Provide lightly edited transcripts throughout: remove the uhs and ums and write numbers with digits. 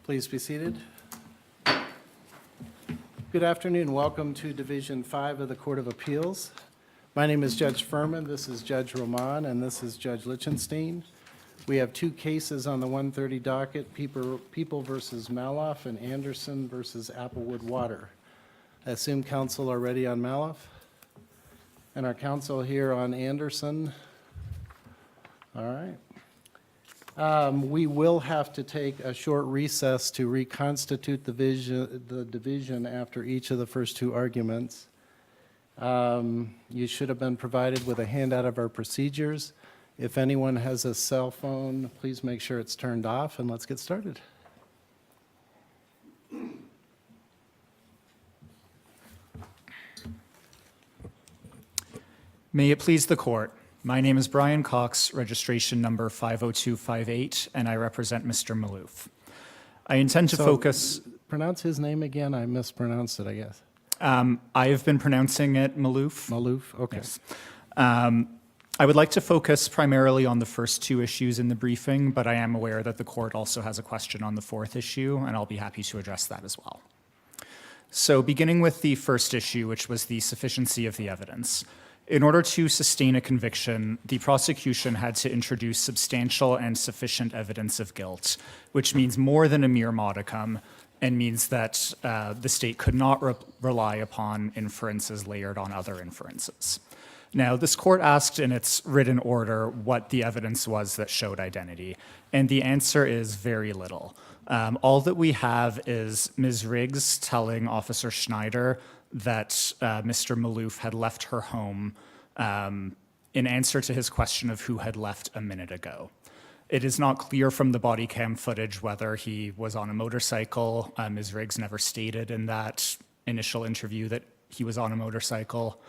Please be seated. Good afternoon. Welcome to Division 5 of the Court of Appeals. My name is Judge Furman, this is Judge Roman, and this is Judge Lichtenstein. We have two cases on the 1:30 docket, People versus Malouff and Anderson versus Applewood Water. I assume counsel are ready on Malouff? And our counsel here on Anderson? All right. We will have to take a short recess to reconstitute the division after each of the first two arguments. You should have been provided with a handout of our procedures. If anyone has a cell phone, please make sure it's turned off, and let's get started. May it please the court. My name is Brian Cox, registration number 50258, and I represent Mr. Malouff. I intend to focus... Pronounce his name again. I mispronounced it, I guess. I have been pronouncing it Malouff. Malouff, okay. Yes. I would like to focus primarily on the first two issues in the briefing, but I am aware that the court also has a question on the fourth issue, and I'll be happy to address that as well. So beginning with the first issue, which was the sufficiency of the evidence. In order to sustain a conviction, the prosecution had to introduce substantial and sufficient evidence of guilt, which means more than a mere modicum, and means that the state could not rely upon inferences layered on other inferences. Now, this court asked in its written order what the evidence was that showed identity, and the answer is very little. All that we have is Ms. Riggs telling Officer Schneider that Mr. Malouff had left her home in answer to his question of who had left a minute ago. It is not clear from the body cam footage whether he was on a motorcycle. Ms. Riggs never stated in that initial interview that he was on a motorcycle.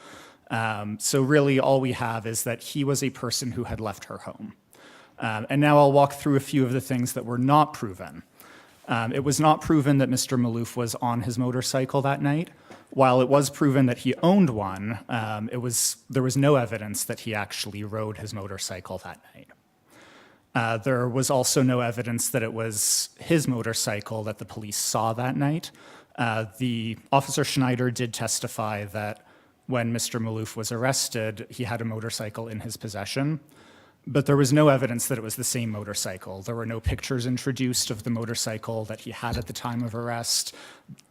So really all we have is that he was a person who had left her home. And now I'll walk through a few of the things that were not proven. It was not proven that Mr. Malouff was on his motorcycle that night. While it was proven that he owned one, there was no evidence that he actually rode his motorcycle that night. There was also no evidence that it was his motorcycle that the police saw that night. The Officer Schneider did testify that when Mr. Malouff was arrested, he had a motorcycle in his possession. But there was no evidence that it was the same motorcycle. There were no pictures introduced of the motorcycle that he had at the time of arrest.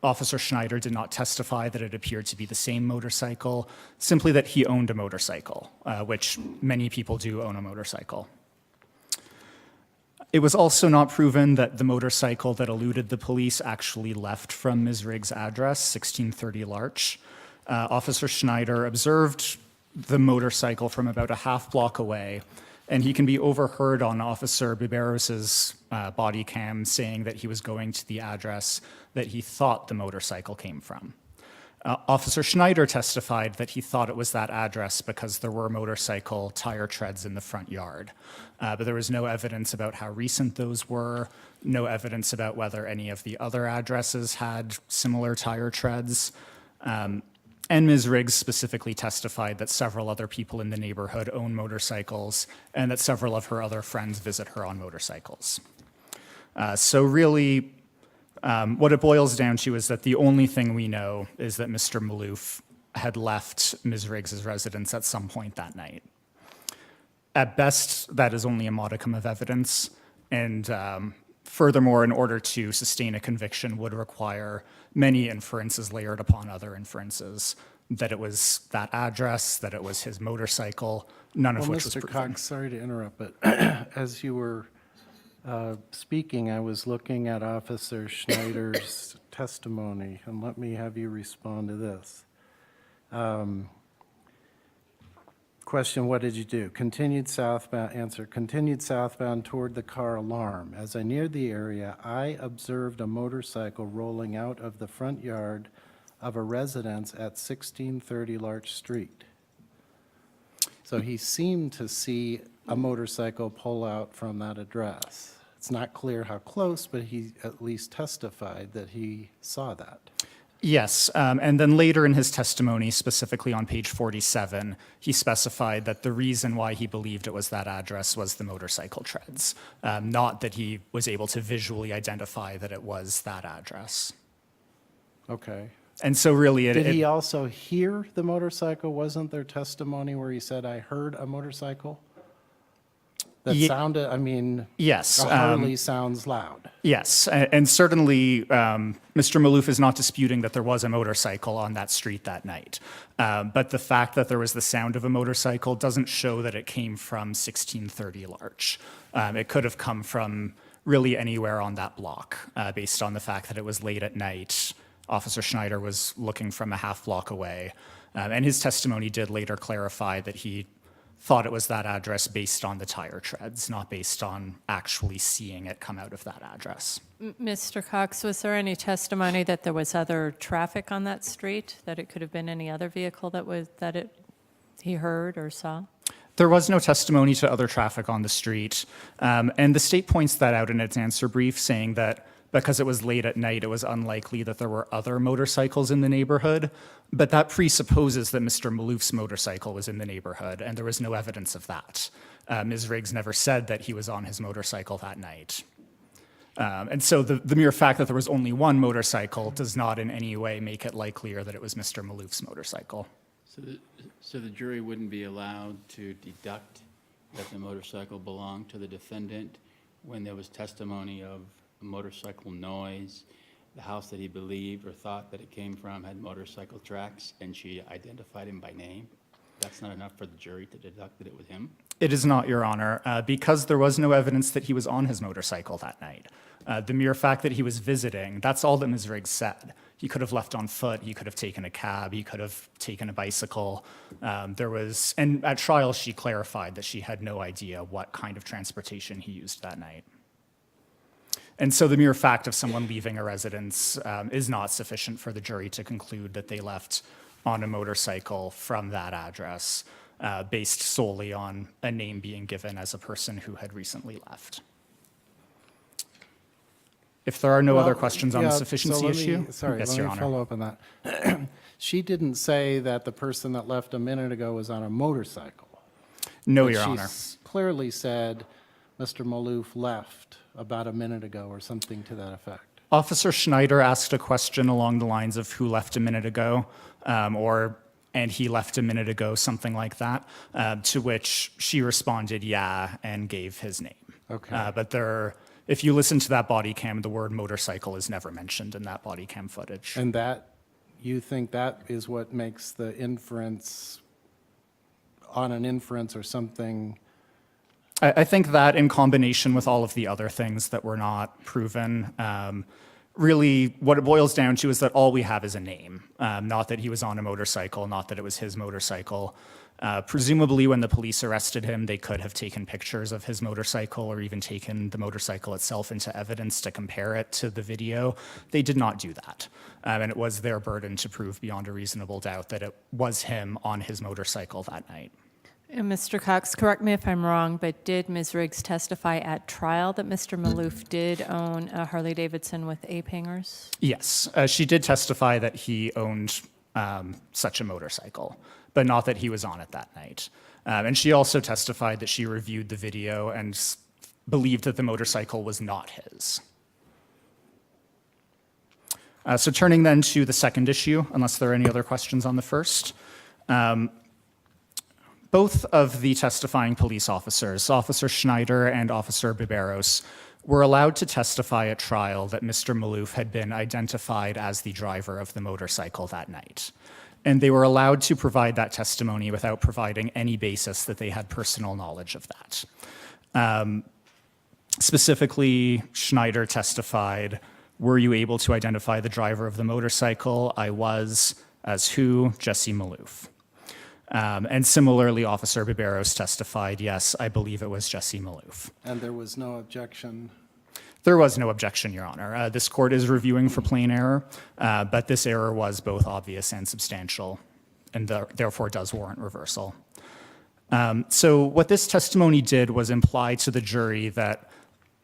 Officer Schneider did not testify that it appeared to be the same motorcycle, simply that he owned a motorcycle, which many people do own a motorcycle. It was also not proven that the motorcycle that eluded the police actually left from Ms. Riggs' address, 1630 Larch. Officer Schneider observed the motorcycle from about a half block away, and he can be overheard on Officer Biberos's body cam saying that he was going to the address that he thought the motorcycle came from. Officer Schneider testified that he thought it was that address because there were motorcycle tire treads in the front yard. But there was no evidence about how recent those were, no evidence about whether any of the other addresses had similar tire treads. And Ms. Riggs specifically testified that several other people in the neighborhood own motorcycles and that several of her other friends visit her on motorcycles. So really, what it boils down to is that the only thing we know is that Mr. Malouff had left Ms. Riggs' residence at some point that night. At best, that is only a modicum of evidence, and furthermore, in order to sustain a conviction would require many inferences layered upon other inferences, that it was that address, that it was his motorcycle, none of which was proven. Mr. Cox, sorry to interrupt, but as you were speaking, I was looking at Officer Schneider's testimony, and let me have you respond to this. Question, what did you do? Continued southbound, answer, continued southbound toward the car alarm. As I neared the area, I observed a motorcycle rolling out of the front yard of a residence at 1630 Larch Street. So he seemed to see a motorcycle pull out from that address. It's not clear how close, but he at least testified that he saw that. Yes, and then later in his testimony, specifically on page 47, he specified that the reason why he believed it was that address was the motorcycle treads, not that he was able to visually identify that it was that address. Okay. And so really Did he also hear the motorcycle? Wasn't there testimony where he said, I heard a motorcycle? That sounded, I mean, yes, a Harley sounds loud. Yes, and certainly Mr. Malouff is not disputing that there was a motorcycle on that street that night. But the fact that there was the sound of a motorcycle doesn't show that it came from 1630 Larch. It could have come from really anywhere on that block, based on the fact that it was late at night. Officer Schneider was looking from a half block away. And his testimony did later clarify that he thought it was that address based on the tire treads, not based on actually seeing it come out of that address. Mr. Cox, was there any testimony that there was other traffic on that street, that it could have been any other vehicle he heard or saw? There was no testimony to other traffic on the street, and the state points that out in its answer brief, saying that because it was late at night, it was unlikely that there were other motorcycles in the neighborhood. But that presupposes that Mr. Malouff's motorcycle was in the neighborhood, and there was no evidence of that. Ms. Riggs never said that he was on his motorcycle that night. And so the mere fact that there was only one motorcycle does not in any way make it likelier that it was Mr. Malouff's motorcycle. So the jury wouldn't be allowed to deduct that the motorcycle belonged to the defendant when there was testimony of motorcycle noise, the house that he believed or thought that it came from had motorcycle tracks, and she identified him by name? That's not enough for the jury to deduct that it was him? It is not, Your Honor, because there was no evidence that he was on his motorcycle that night. The mere fact that he was visiting, that's all that Ms. Riggs said. He could have left on foot, he could have taken a cab, he could have taken a bicycle. And at trial she clarified that she had no idea what kind of transportation he used that night. And so the mere fact of someone leaving a residence is not sufficient for the jury to conclude that they left on a motorcycle from that address, based solely on a name being given as a person who had recently left. If there are no other questions on the sufficiency issue? Yes, Your let me Honor. follow up on that. She didn't say that the person that left a minute ago was on a motorcycle. No, But Your Honor. Clearly said Mr. Malouff left about a minute ago or something to that effect. Officer Schneider asked a question along the lines of who left a minute ago, and he left a minute ago, something like that, to which she responded, yeah, and gave his name. Okay. But if you listen to that body cam, the word motorcycle is never mentioned in that body cam footage. And you think that is what makes the inference on an inference or something? I think that in combination with all of the other things that were not proven, really what it boils down to is that all we have is a name, not that he was on a motorcycle, not that it was his motorcycle. Presumably when the police arrested him, they could have taken pictures of his motorcycle or even taken the motorcycle itself into evidence to compare it to the video. They did not do that. And it was their burden to prove beyond a reasonable doubt that it was him on his motorcycle that night. And Mr. Cox, correct me if I'm wrong, but did Ms. Riggs testify at trial that Mr. Malouff did own a Harley-Davidson with ape hangers? Yes, she did testify that he owned such a motorcycle, but not that he was on it that night. And she also testified that she reviewed the video and believed that the motorcycle was not his. So turning then to the second issue, unless there are any other questions on the first. Both of the testifying police officers, Officer Schneider and Officer Biberos, were allowed to testify at trial that Mr. Malouff had been identified as the driver of the motorcycle that night. And they were allowed to provide that testimony without providing any basis that they had personal knowledge of that. Specifically, Schneider testified, "Were you able to identify the driver of the motorcycle?" "I was." "As who?" "Jesse Malouff." And similarly, Officer Biberos testified, "Yes, I believe it was Jesse Malouff." And there was no objection? There was no objection, Your Honor. This court is reviewing for plain error, but this error was both obvious and substantial, and therefore does warrant reversal. So what this testimony did was imply to the jury that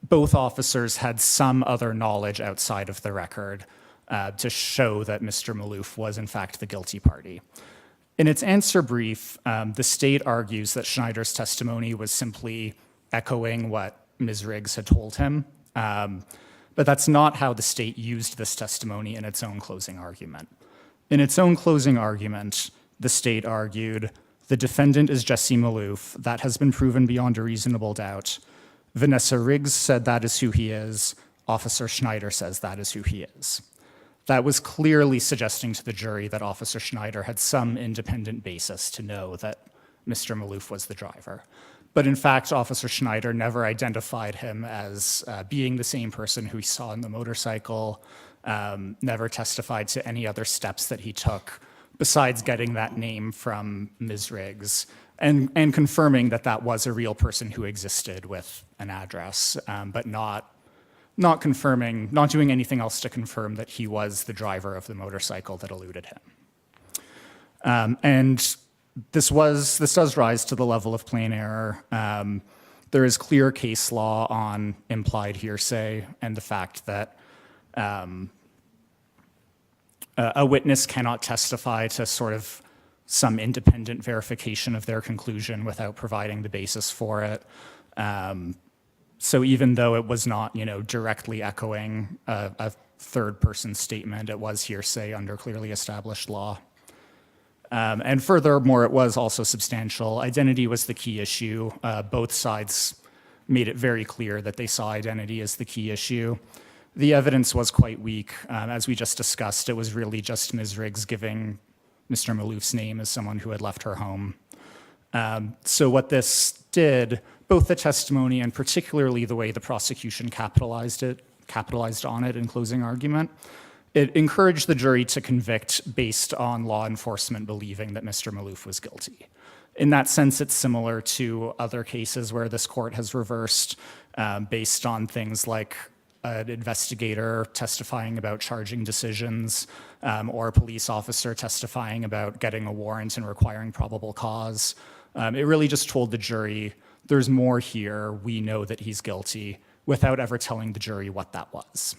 both officers had some other knowledge outside of the record to show that Mr. Malouff was in fact the guilty party. In its answer brief, the state argues that Schneider's testimony was simply echoing what Ms. Riggs had told him, but that's not how the state used this testimony in its own closing argument. In its own closing argument, the state argued, the defendant is Jesse Malouff. That has been proven beyond a reasonable doubt. Vanessa Riggs said that is who he is. Officer Schneider says that is who he is. That was clearly suggesting to the jury that Officer Schneider had some independent basis to know that Mr. Malouff was the driver. But in fact, Officer Schneider never identified him as being the same person who he saw in the motorcycle, never testified to any other steps that he took besides getting that name from Ms. Riggs and confirming that that was a real person who existed with an address, but not confirming, not doing anything else to confirm that he was the driver of the motorcycle that eluded him. And this does rise to the level of plain error. There is clear case law on implied hearsay and the fact that a witness cannot testify to sort of some independent verification of their conclusion without providing the basis for it. So even though it was not, directly echoing a third-person statement, it was hearsay under clearly established law. And furthermore, it was also substantial. Identity was the key issue. Both sides made it very clear that they saw identity as the key issue. The evidence was quite weak. As we just discussed, it was really just Ms. Riggs giving Mr. Malouff's name as someone who had left her home. So what this did, both the testimony and particularly the way the prosecution capitalized on it in closing argument, it encouraged the jury to convict based on law enforcement believing that Mr. Malouff was guilty. In that sense, it's similar to other cases where this court has reversed based on things like an investigator testifying about charging decisions or a police officer testifying about getting a warrant and requiring probable cause. It really just told the jury, there's more here, we know that he's guilty, without ever telling the jury what that was.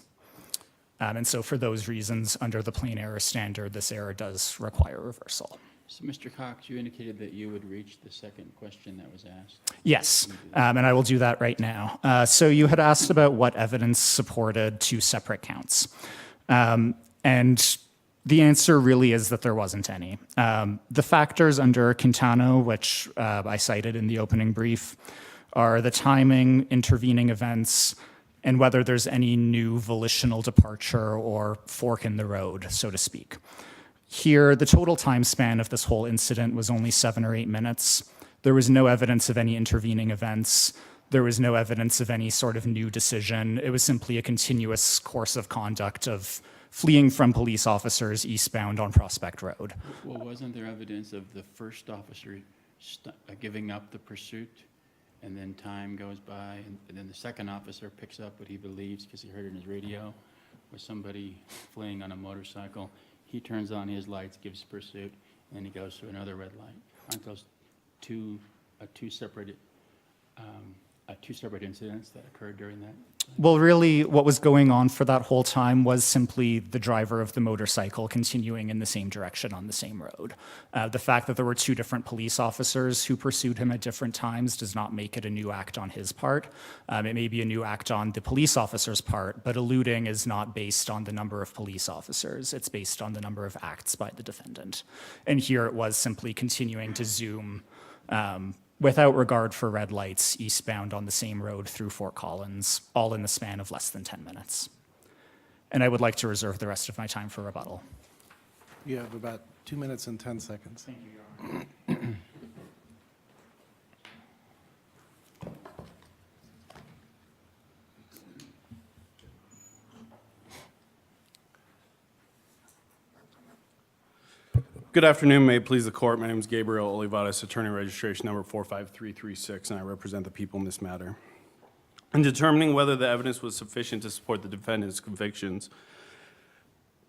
And so for those reasons, under the plain error standard, this error does require reversal. So, Mr. Cox, you indicated that you would reach the second question that was asked. Yes, and I will do that right now. So you had asked about what evidence supported two separate counts. And the answer really is that there wasn't any. The factors under Quintano, which I cited in the opening brief, are the timing, intervening events, and whether there's any new volitional departure or fork in the road, so to speak. Here, the total time span of this whole incident was only 7 or 8 minutes. There was no evidence of any intervening events. There was no evidence of any sort of new decision. It was simply a continuous course of conduct of fleeing from police officers eastbound on Prospect Road. Well, wasn't there evidence of the first officer giving up the pursuit, and then time goes by, and then the second officer picks up what he believes, because he heard it in his radio, was somebody fleeing on a motorcycle. He turns on his lights, gives pursuit, and then he goes to another red light. Aren't those two separate incidents that occurred during that? Well, really, what was going on for that whole time was simply the driver of the motorcycle continuing in the same direction on the same road. The fact that there were 2 different police officers who pursued him at different times does not make it a new act on his part. It may be a new act on the police officer's part, but eluding is not based on the number of police officers. It's based on the number of acts by the defendant. And here it was simply continuing to zoom without regard for red lights, eastbound on the same road through Fort Collins, all in the span of less than 10 minutes. And I would like to reserve the rest of my time for rebuttal. You have about 2 minutes and 10 seconds. Thank you, Your Honor. Good afternoon. May it please the court. My name is Gabriel Olivares, attorney registration number 45336, and I represent the people in this matter. In determining whether the evidence was sufficient to support the defendant's convictions,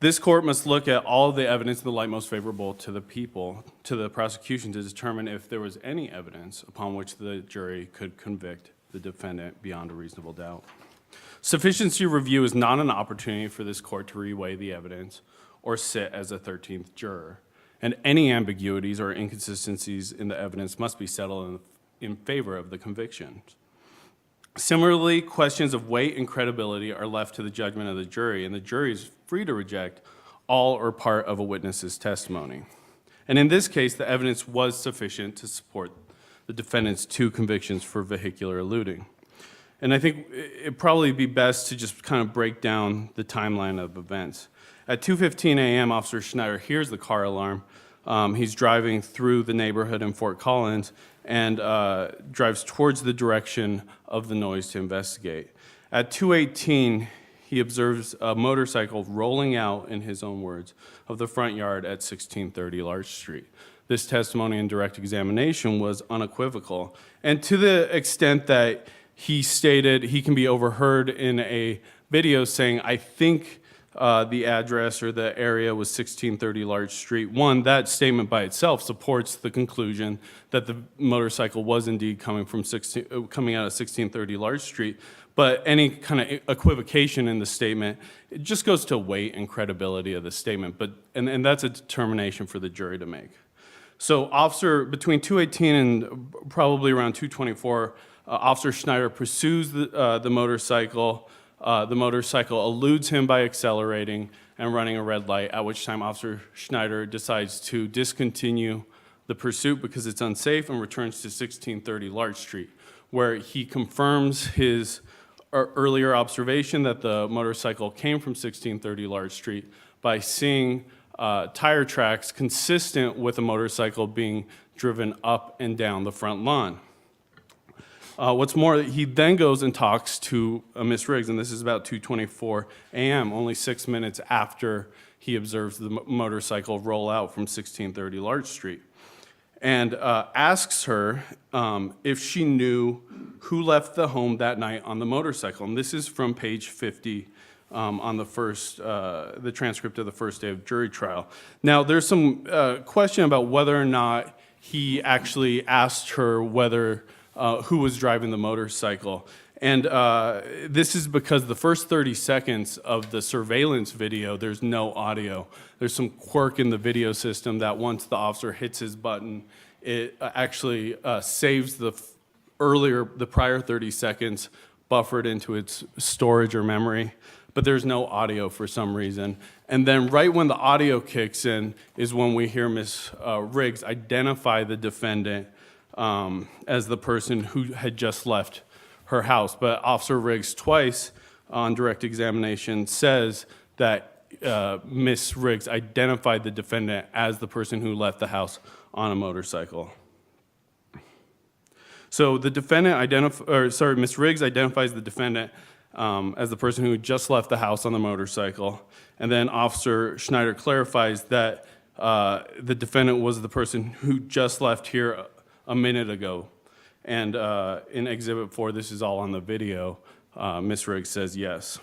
this court must look at all of the evidence in the light most favorable to the people, to the prosecution, to determine if there was any evidence upon which the jury could convict the defendant beyond a reasonable doubt. Sufficiency review is not an opportunity for this court to reweigh the evidence or sit as a 13th juror, and any ambiguities or inconsistencies in the evidence must be settled in favor of the conviction. Similarly, questions of weight and credibility are left to the judgment of the jury, and the jury is free to reject all or part of a witness's testimony. And in this case, the evidence was sufficient to support the defendant's 2 convictions for vehicular eluding. And I think it'd probably be best to just kind of break down the timeline of events. At 2:15 a.m., Officer Schneider hears the car alarm. He's driving through the neighborhood in Fort Collins and drives towards the direction of the noise to investigate. At 2:18, he observes a motorcycle rolling out, in his own words, of the front yard at 1630 Larch Street. This testimony in direct examination was unequivocal. And to the extent that he stated he can be overheard in a video saying, I think the address or the area was 1630 Larch Street. One, that statement by itself supports the conclusion that the motorcycle was indeed coming out of 1630 Larch Street. But any kind of equivocation in the statement, it just goes to weight and credibility of the statement. And that's a determination for the jury to make. So between 2:18 and probably around 2:24, Officer Schneider pursues the motorcycle. The motorcycle eludes him by accelerating and running a red light, at which time Officer Schneider decides to discontinue the pursuit because it's unsafe and returns to 1630 Larch Street, where he confirms his earlier observation that the motorcycle came from 1630 Larch Street by seeing tire tracks consistent with a motorcycle being driven up and down the front lawn. What's more, he then goes and talks to Miss Riggs, and this is about 2:24 a.m., only 6 minutes after he observes the motorcycle roll out from 1630 Larch Street, and asks her if she knew who left the home that night on the motorcycle. And this is from page 50 on the transcript of the first day of jury trial. Now, there's some question about whether or not he actually asked her who was driving the motorcycle. And this is because the first 30 seconds of the surveillance video, there's no audio. There's some quirk in the video system that once the officer hits his button, it actually saves the prior 30 seconds buffered into its storage or memory. But there's no audio for some reason. And then right when the audio kicks in is when we hear Ms. Riggs identify the defendant as the person who had just left her house. But Officer Riggs twice on direct examination says that Ms. Riggs identified the defendant as the person who left the house on a motorcycle. So the Ms. Riggs identifies the defendant as the person who just left the house on the motorcycle. And then Officer Schneider clarifies that the defendant was the person who just left here a minute ago. And in Exhibit 4, this is all on the video, Ms. Riggs says yes.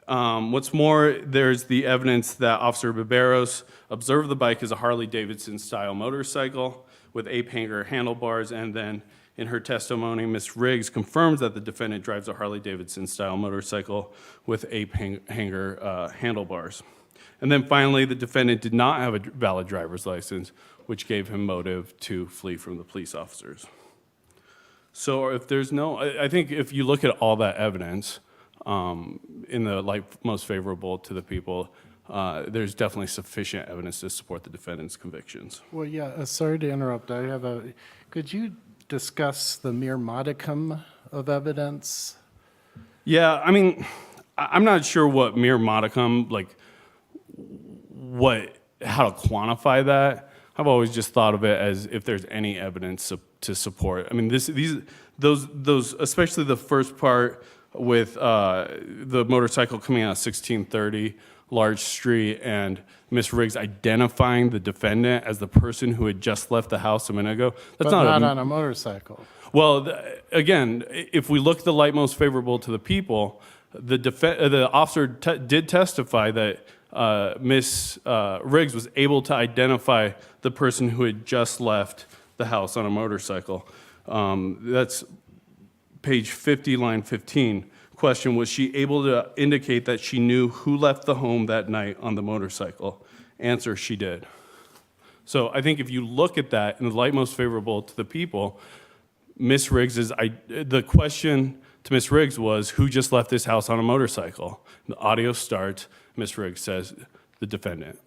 What's more, there's the evidence that Officer Biberos observed the bike as a Harley-Davidson style motorcycle with ape-hanger handlebars, and then in her testimony, Ms. Riggs confirms that the defendant drives a Harley-Davidson style motorcycle with ape-hanger handlebars. And then finally, the defendant did not have a valid driver's license, which gave him motive to flee from the police officers. So I think if you look at all that evidence in the light most favorable to the people, there's definitely sufficient evidence to support the defendant's convictions. Well, yeah, sorry to interrupt. Could you discuss the mere modicum of evidence? Yeah, I mean, I'm not sure what mere modicum, how to quantify that. I've always just thought of it as if there's any evidence to support. I mean, those, especially the first part with the motorcycle coming out of 1630 Larch Street and Miss Riggs identifying the defendant as the person who had just left the house a minute ago. That's But not on a motorcycle. Well, again, if we look the light most favorable to the people, the officer did testify that Miss Riggs was able to identify the person who had just left the house on a motorcycle. That's page 50, line 15. question, was she able to indicate that she knew who left the home that night on the motorcycle? Answer, she did. So I think if you look at that in the light most favorable to the people, Miss Riggs's, the question to Miss Riggs was, who just left this house on a motorcycle? The audio starts, Miss Riggs says, the defendant.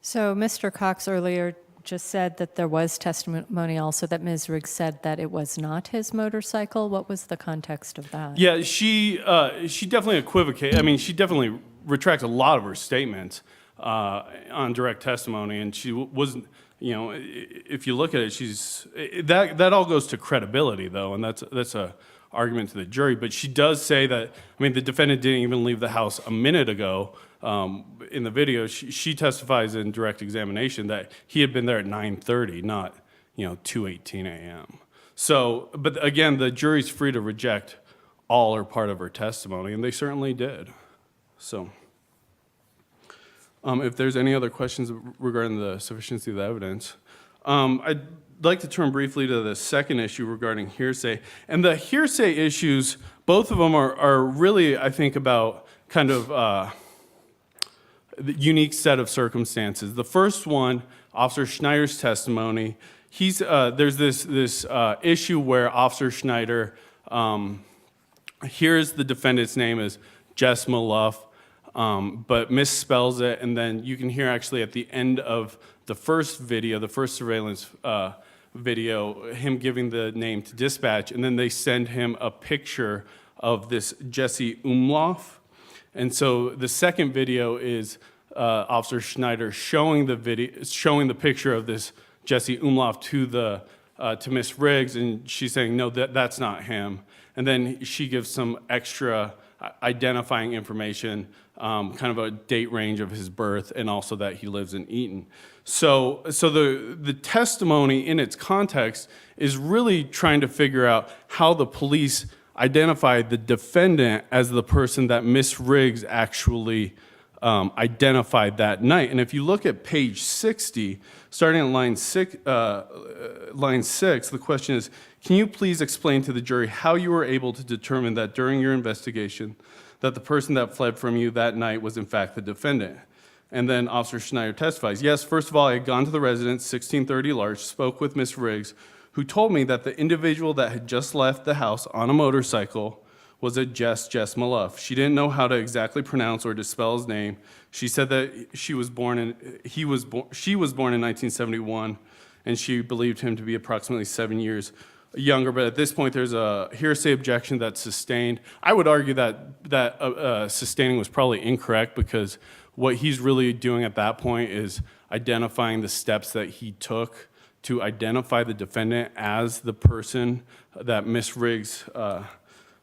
So Mr. Cox earlier just said that there was testimony also that Ms. Riggs said that it was not his motorcycle. What was the context of that? Yeah, she definitely equivocated. I mean, she definitely retracts a lot of her statements on direct testimony, and she wasn't. You know, if you look at it, that all goes to credibility, though, and that's a argument to the jury. But she does say that. I mean, the defendant didn't even leave the house a minute ago. In the video, she testifies in direct examination that he had been there at 9:30, not 2:18 a.m. So, but again, the jury's free to reject all or part of her testimony, and they certainly did. So, if there's any other questions regarding the sufficiency of the evidence, I'd like to turn briefly to the second issue regarding hearsay. And the hearsay issues, both of them are really, I think, about kind of the unique set of circumstances. The first one, Officer Schneider's testimony, there's this issue where Officer Schneider hears the defendant's name as Jess Malouff, but misspells it, and then you can hear actually at the end of the first video, the first surveillance video, him giving the name to dispatch, and then they send him a picture of this Jesse Umlauf. And so the second video is Officer Schneider showing the picture of this Jesse Umlauf to Miss Riggs, and she's saying, no, that's not him. And then she gives some extra identifying information, kind of a date range of his birth, and also that he lives in Eaton. So the testimony in its context is really trying to figure out how the police identified the defendant as the person that Miss Riggs actually identified that night. And if you look at page 60, starting at line 6, the question is, can you please explain to the jury how you were able to determine that during your investigation that the person that fled from you that night was in fact the defendant? And then Officer Schneider testifies, yes, first of all, I had gone to the residence, 1630 Larch, spoke with Miss Riggs, who told me that the individual that had just left the house on a motorcycle was a Jess Malouff. She didn't know how to exactly pronounce or dispel his name. She said that she was born in 1971, and she believed him to be approximately 7 years younger. But at this point, there's a hearsay objection that's sustained. I would argue that sustaining was probably incorrect, because what he's really doing at that point is identifying the steps that he took to identify the defendant as the person that Miss Riggs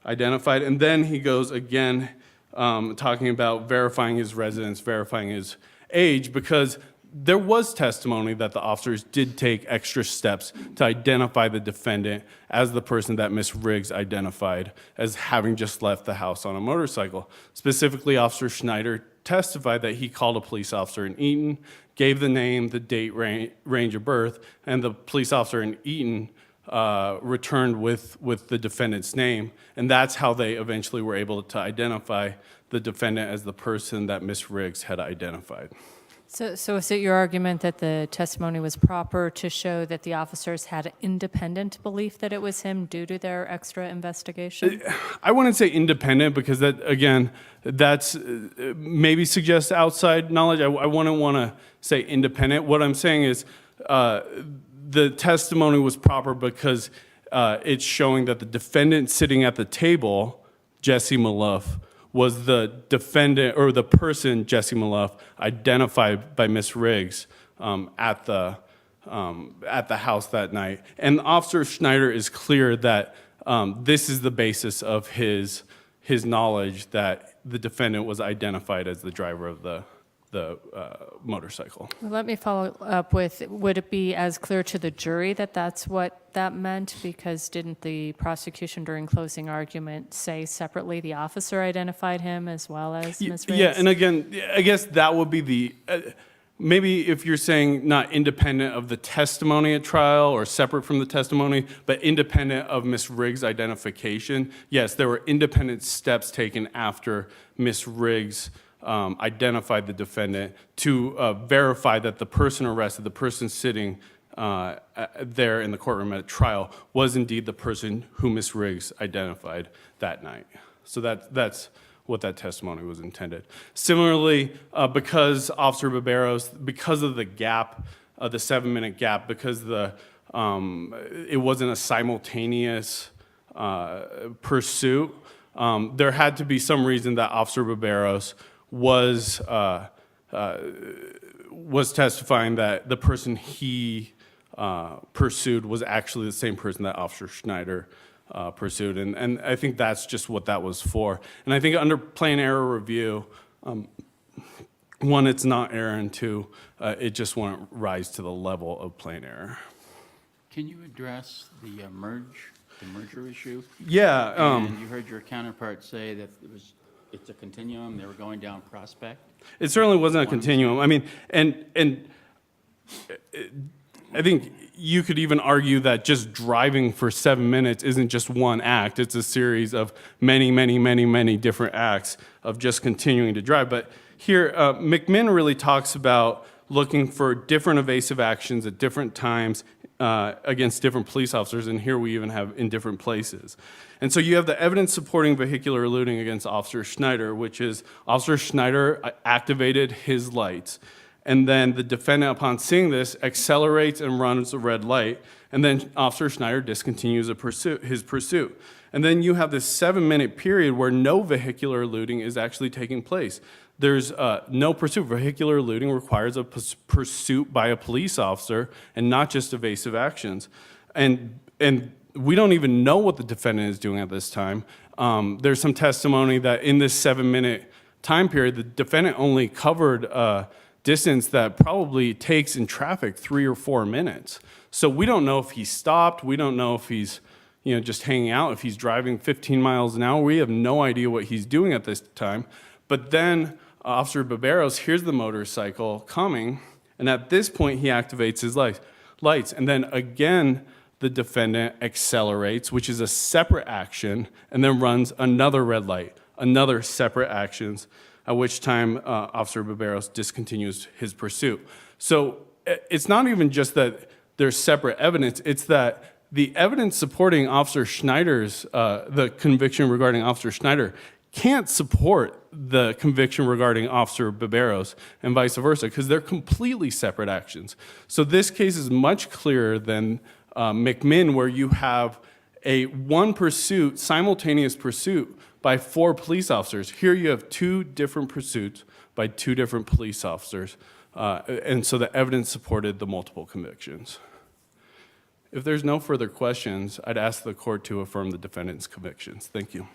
identified. And then he goes again talking about verifying his residence, verifying his age, because there was testimony that the officers did take extra steps to identify the defendant as the person that Miss Riggs identified as having just left the house on a motorcycle. Specifically, Officer Schneider testified that he called a police officer in Eaton, gave the name, the date, range of birth, and the police officer in Eaton returned with the defendant's name, and that's how they eventually were able to identify the defendant as the person that Miss Riggs had identified. So is it your argument that the testimony was proper to show that the officers had an independent belief that it was him due to their extra investigation? I wouldn't say independent, because that, again, that's maybe suggests outside knowledge. I wouldn't want to say independent. What I'm saying is the testimony was proper because it's showing that the defendant sitting at the table, Jesse Malouff, was the defendant, or the person, Jesse Malouff, identified by Miss Riggs at the house that night. And Officer Schneider is clear that this is the basis of his knowledge that the defendant was identified as the driver of the motorcycle. Well, let me follow up with, would it be as clear to the jury that that's what that meant? Because didn't the prosecution during closing argument say separately the officer identified him as well as Ms. Riggs? Yeah, and again, I guess that would be maybe if you're saying not independent of the testimony at trial or separate from the testimony, but independent of Ms. Riggs' identification, yes, there were independent steps taken after Ms. Riggs identified the defendant to verify that the person arrested, the person sitting there in the courtroom at trial, was indeed the person who Ms. Riggs identified that night. So that's what that testimony was intended. Similarly, because Officer Barberos, because of the gap, the 7-minute gap, because it wasn't a simultaneous pursuit, there had to be some reason that Officer Barberos was testifying that the person he pursued was actually the same person that Officer Schneider pursued. And I think that's just what that was for. And I think under plain error review, one, it's not error, and two, it just won't rise to the level of plain error. Can you address the merger issue? Yeah. And you heard your counterpart say that it's a continuum, they were going down Prospect? It certainly wasn't a continuum. I mean, and I think you could even argue that just driving for 7 minutes isn't just one act. It's a series of many, many, many, many different acts of just continuing to drive. But here, McMinn really talks about looking for different evasive actions at different times against different police officers, and here we even have in different places. And so you have the evidence supporting vehicular eluding against Officer Schneider, which is Officer Schneider activated his lights, and then the defendant, upon seeing this, accelerates and runs a red light, and then Officer Schneider discontinues his pursuit. And then you have this 7-minute period where no vehicular eluding is actually taking place. There's no pursuit. Vehicular eluding requires a pursuit by a police officer and not just evasive actions. And we don't even know what the defendant is doing at this time. There's some testimony that in this 7-minute time period, the defendant only covered a distance that probably takes in traffic 3 or 4 minutes. So we don't know if he stopped. We don't know if he's just hanging out, if he's driving 15 miles an hour. We have no idea what he's doing at this time. But then Officer Barberos hears the motorcycle coming, and at this point he activates his lights. And then again, the defendant accelerates, which is a separate action, and then runs another red light, another separate actions, at which time Officer Barberos discontinues his pursuit. So it's not even just that there's separate evidence, it's that the evidence supporting Officer Schneider's, the conviction regarding Officer Schneider, can't support the conviction regarding Officer Barberos and vice versa, because they're completely separate actions. So this case is much clearer than McMinn, where you have one pursuit, simultaneous pursuit by 4 police officers. Here you have 2 different pursuits by 2 different police officers. And so the evidence supported the multiple convictions. If there's no further questions, I'd ask the court to affirm the defendant's convictions. Thank you.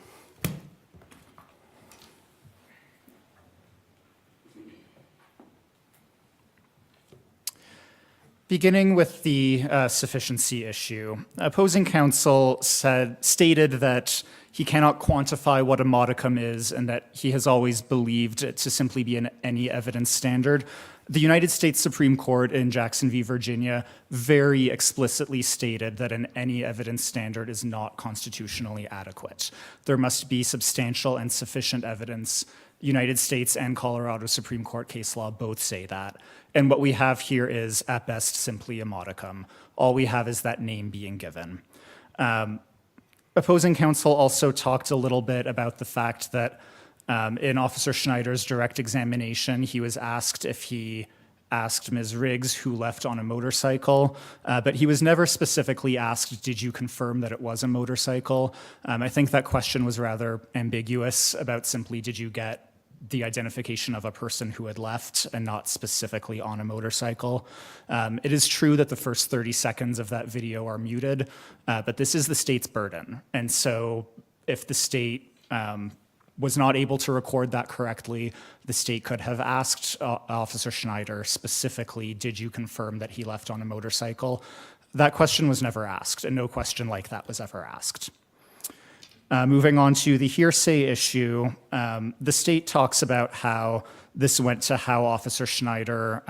Beginning with the sufficiency issue, opposing counsel stated that he cannot quantify what a modicum is and that he has always believed it to simply be an any evidence standard. The United States Supreme Court in Jackson v. Virginia very explicitly stated that an any evidence standard is not constitutionally adequate. There must be substantial and sufficient evidence. United States and Colorado Supreme Court case law both say that. And what we have here is, at best, simply a modicum. All we have is that name being given. Opposing counsel also talked a little bit about the fact that in Officer Schneider's direct examination, he was asked if he asked Ms. Riggs who left on a motorcycle, but he was never specifically asked, did you confirm that it was a motorcycle? I think that question was rather ambiguous about simply, did you get the identification of a person who had left and not specifically on a motorcycle. It is true that the first 30 seconds of that video are muted, but this is the state's burden. And so if the state was not able to record that correctly, the state could have asked Officer Schneider specifically, did you confirm that he left on a motorcycle? That question was never asked, and no question like that was ever asked. Moving on to the hearsay issue, the state talks about how this went to how Officer Schneider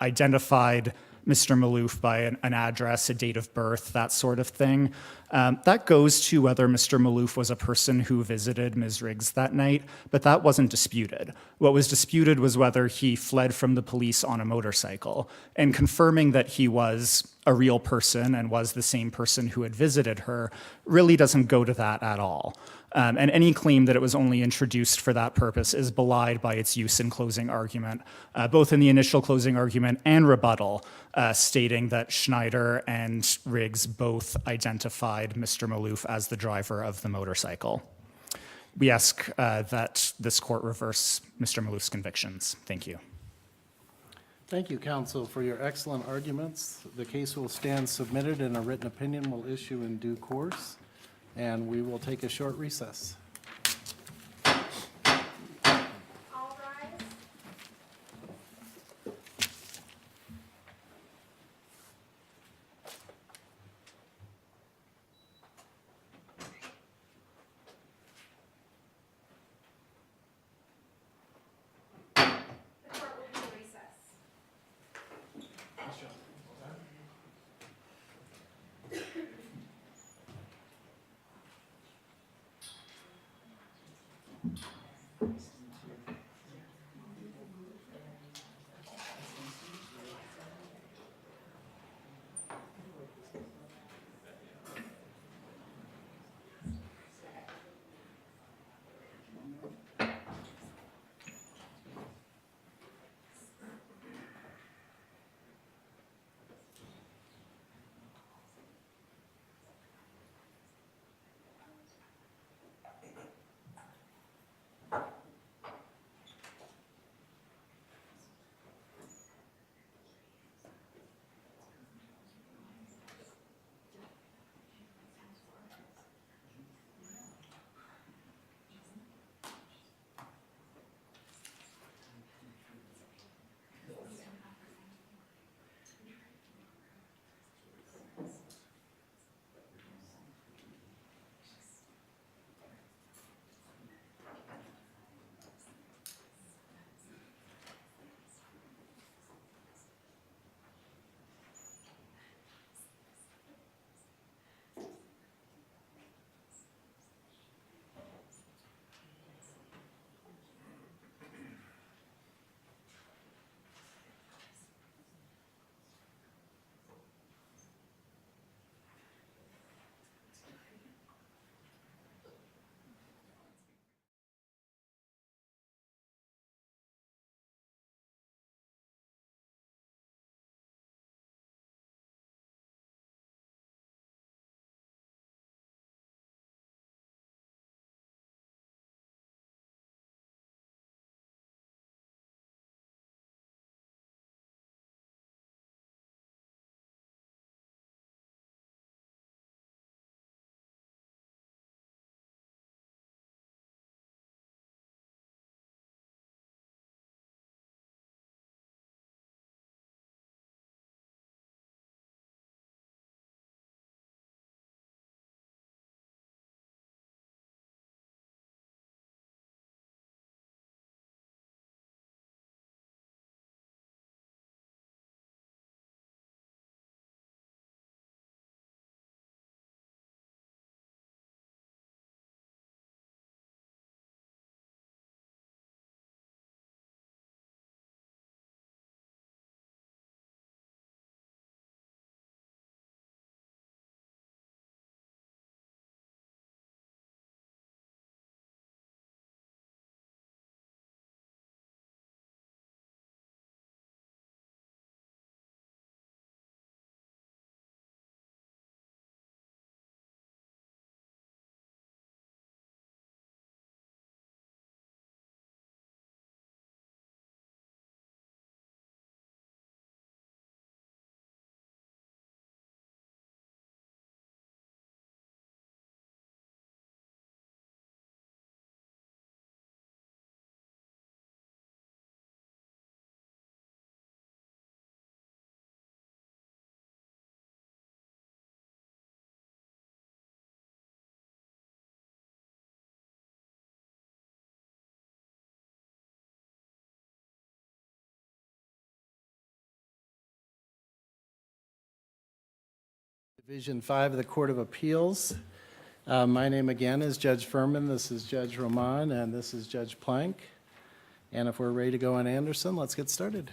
identified Mr. Malouff by an address, a date of birth, that sort of thing. That goes to whether Mr. Malouff was a person who visited Ms. Riggs that night, but that wasn't disputed. What was disputed was whether he fled from the police on a motorcycle. And confirming that he was a real person and was the same person who had visited her really doesn't go to that at all. And any claim that it was only introduced for that purpose is belied by its use in closing argument, both in the initial closing argument and rebuttal, stating that Schneider and Riggs both identified Mr. Malouff as the driver of the motorcycle. We ask that this court reverse Mr. Malouff's convictions. Thank you. Thank you, counsel, for your excellent arguments. The case will stand submitted and a written opinion will issue in due course. And we will take a short recess. All rise. The court will be in recess. Division 5 of the Court of Appeals. My name again is Judge Furman, this is Judge Roman, and this is Judge Plank. And if we're ready to go on Anderson, let's get started.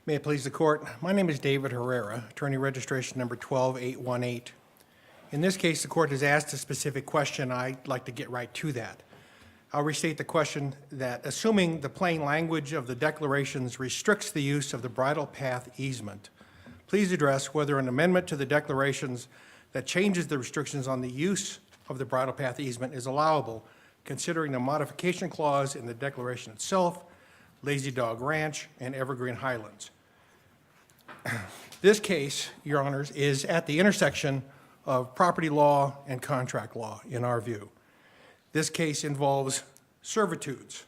May it please the court, my name is David Herrera, attorney registration number 12818. In this case, the court has asked a specific question. I'd like to get right to that. I'll restate the question that, assuming the plain language of the declarations restricts the use of the bridle path easement, please address whether an amendment to the declarations that changes the restrictions on the use of the bridle path easement is allowable, considering the modification clause in the declaration itself, Lazy Dog Ranch, and Evergreen Highlands. This case, Your Honors, is at the intersection of property law and contract law, in our view. This case involves servitudes,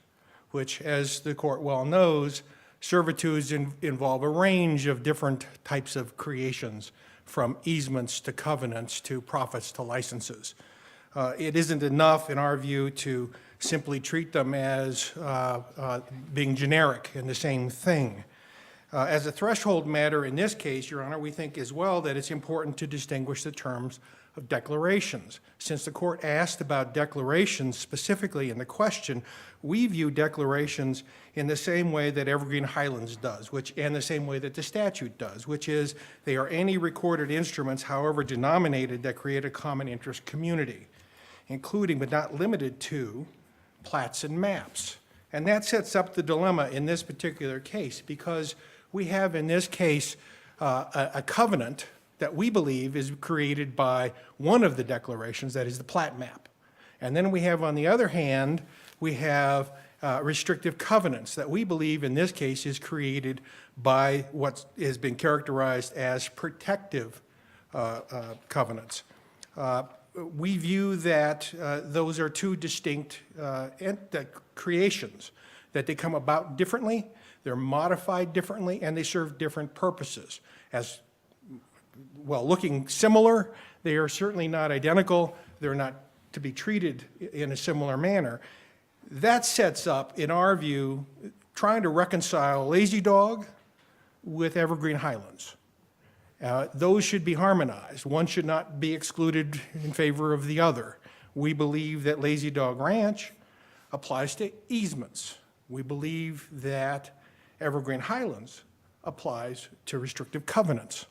which, as the court well knows, servitudes involve a range of different types of creations, from easements to covenants to profits to licenses. It isn't enough, in our view, to simply treat them as being generic and the same thing. As a threshold matter in this case, Your Honor, we think as well that it's important to distinguish the terms of declarations. Since the court asked about declarations specifically in the question, we view declarations in the same way that Evergreen Highlands does, and the same way that the statute does, which is they are any recorded instruments, however denominated, that create a common interest community, including but not limited to plats and maps. And that sets up the dilemma in this particular case, because we have in this case a covenant that we believe is created by one of the declarations, that is the plat map. And then we have, on the other hand, we have restrictive covenants that we believe in this case is created by what has been characterized as protective covenants. We view that those are two distinct creations, that they come about differently, they're modified differently, and they serve different purposes. As well, looking similar, they are certainly not identical. They're not to be treated in a similar manner. That sets up, in our view, trying to reconcile Lazy Dog with Evergreen Highlands. Those should be harmonized. One should not be excluded in favor of the other. We believe that Lazy Dog Ranch applies to easements. We believe that Evergreen Highlands applies to restrictive covenants.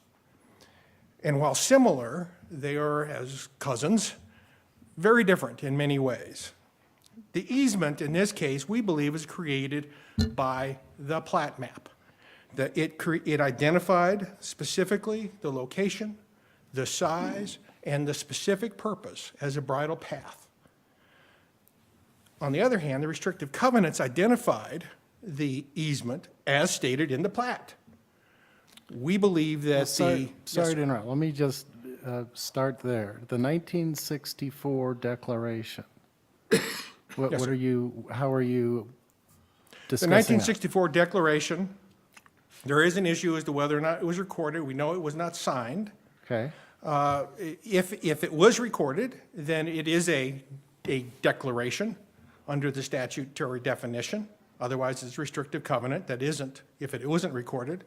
And while similar, they are, as cousins, very different in many ways. The easement in this case, we believe, is created by the plat map. That it identified specifically the location, the size, and the specific purpose as a bridle path. On the other hand, the restrictive covenants identified the easement as stated in the plat. We believe that Sorry to interrupt. Let me just start there. The 1964 declaration. What sir. are you? How are you The discussing 1964 declaration, there is an issue as to whether or not it was recorded. We know it was not signed. that? Okay. If it was recorded, then it is a declaration under the statutory definition. Otherwise, it's restrictive covenant. That isn't, if it wasn't recorded.